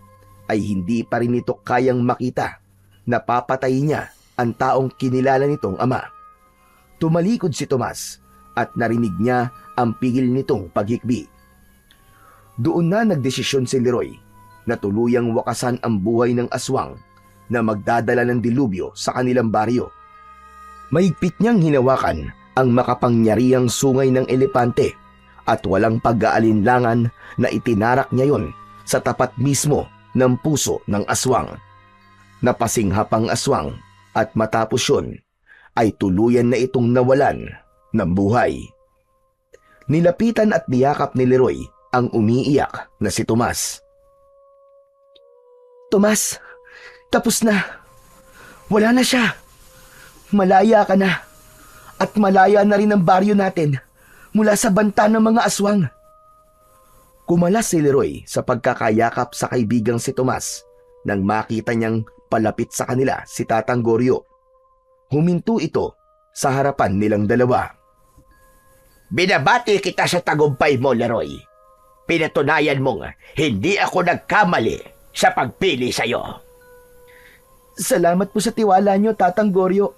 ay hindi pa rin ito kayang makita na papatayin niya ang taong kinilala nitong ama. Tumalikod si Tomas at narinig niya ang pigil nitong paghikbi. Doon na nagdesisyon si Leroy na tuluyang wakasan ang buhay ng aswang na magdadala ng dilubyo sa kanilang baryo. Mahigpit niyang hinawakan ang makapangyarihang sungay ng elepante at walang pag-aalinlangan na itinarak niya yon sa tapat mismo ng puso ng aswang. Napasinghap ang aswang at matapos yun ay tuluyan na itong nawalan ng buhay. Nilapitan at niyakap ni Leroy ang umiiyak na si Tomas. Tomas, tapos na. Wala na siya. Malaya ka na. At malaya na rin ang baryo natin mula sa banta ng mga aswang. Kumalas si Leroy sa pagkakayakap sa kaibigang si Tomas nang makita niyang palapit sa kanila si Tatang Goryo. Huminto ito sa harapan nilang dalawa. Binabati kita sa tagumpay mo, Leroy. Pinatunayan mong hindi ako nagkamali sa pagpili sa'yo. Salamat po sa tiwala niyo, Tatang Goryo.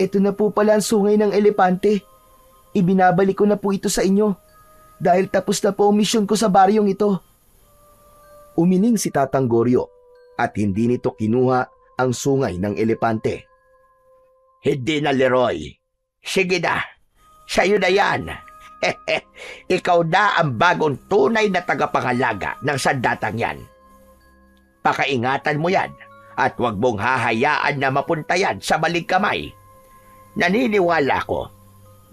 Ito na po pala ang sungay ng elepante. Ibinabalik ko na po ito sa inyo dahil tapos na po ang misyon ko sa baryong ito. Umiling si Tatang Goryo at hindi nito kinuha ang sungay ng elepante. Hindi na, Leroy. Sige na. Sa'yo na yan. Ikaw na ang bagong tunay na tagapangalaga ng sandatang yan. Pakaingatan mo yan at huwag mong hahayaan na mapunta yan sa maling kamay. Naniniwala ko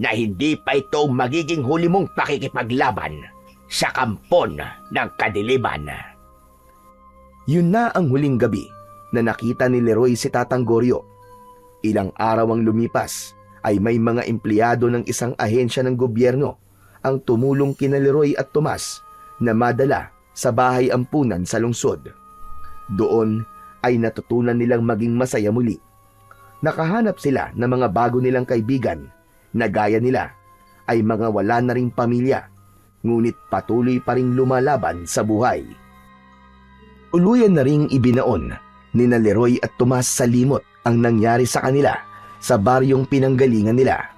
na hindi pa ito magiging huli mong pakikipaglaban sa kampon ng kadiliman. Yun na ang huling gabi na nakita ni Leroy si Tatang Goryo. Ilang araw ang lumipas ay may mga empleyado ng isang ahensya ng gobyerno ang tumulong kina Leroy at Tomas na madala sa bahay ampunan sa lungsod. Doon ay natutunan nilang maging masaya muli. Nakahanap sila ng mga bago nilang kaibigan na gaya nila ay mga wala na ring pamilya, ngunit patuloy pa ring lumalaban sa buhay. Tuluyan na ring ibinaon ni na Leroy at Tomas sa limot ang nangyari sa kanila sa baryong pinanggalingan nila.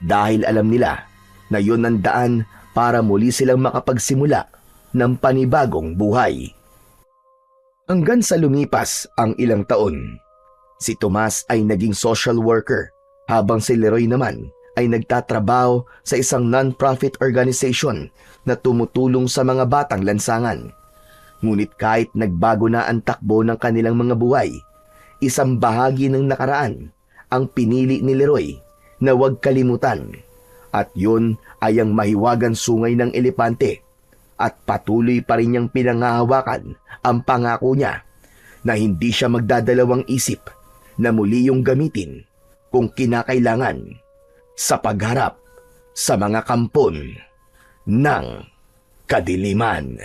Dahil alam nila na yon ang daan para muli silang makapagsimula ng panibagong buhay. Hanggang sa lumipas ang ilang taon, si Tomas ay naging social worker habang si Leroy naman ay nagtatrabaho sa isang non-profit organization na tumutulong sa mga batang lansangan. Ngunit kahit nagbago na ang takbo ng kanilang mga buhay, isang bahagi ng nakaraan ang pinili ni Leroy na huwag kalimutan. At yun ay ang mahiwagang sungay ng elepante. At patuloy pa rin niyang pinangahawakan ang pangako niya na hindi siya magdadalawang isip na muli yung gamitin kung kinakailangan sa pagharap sa mga kampon ng kadiliman.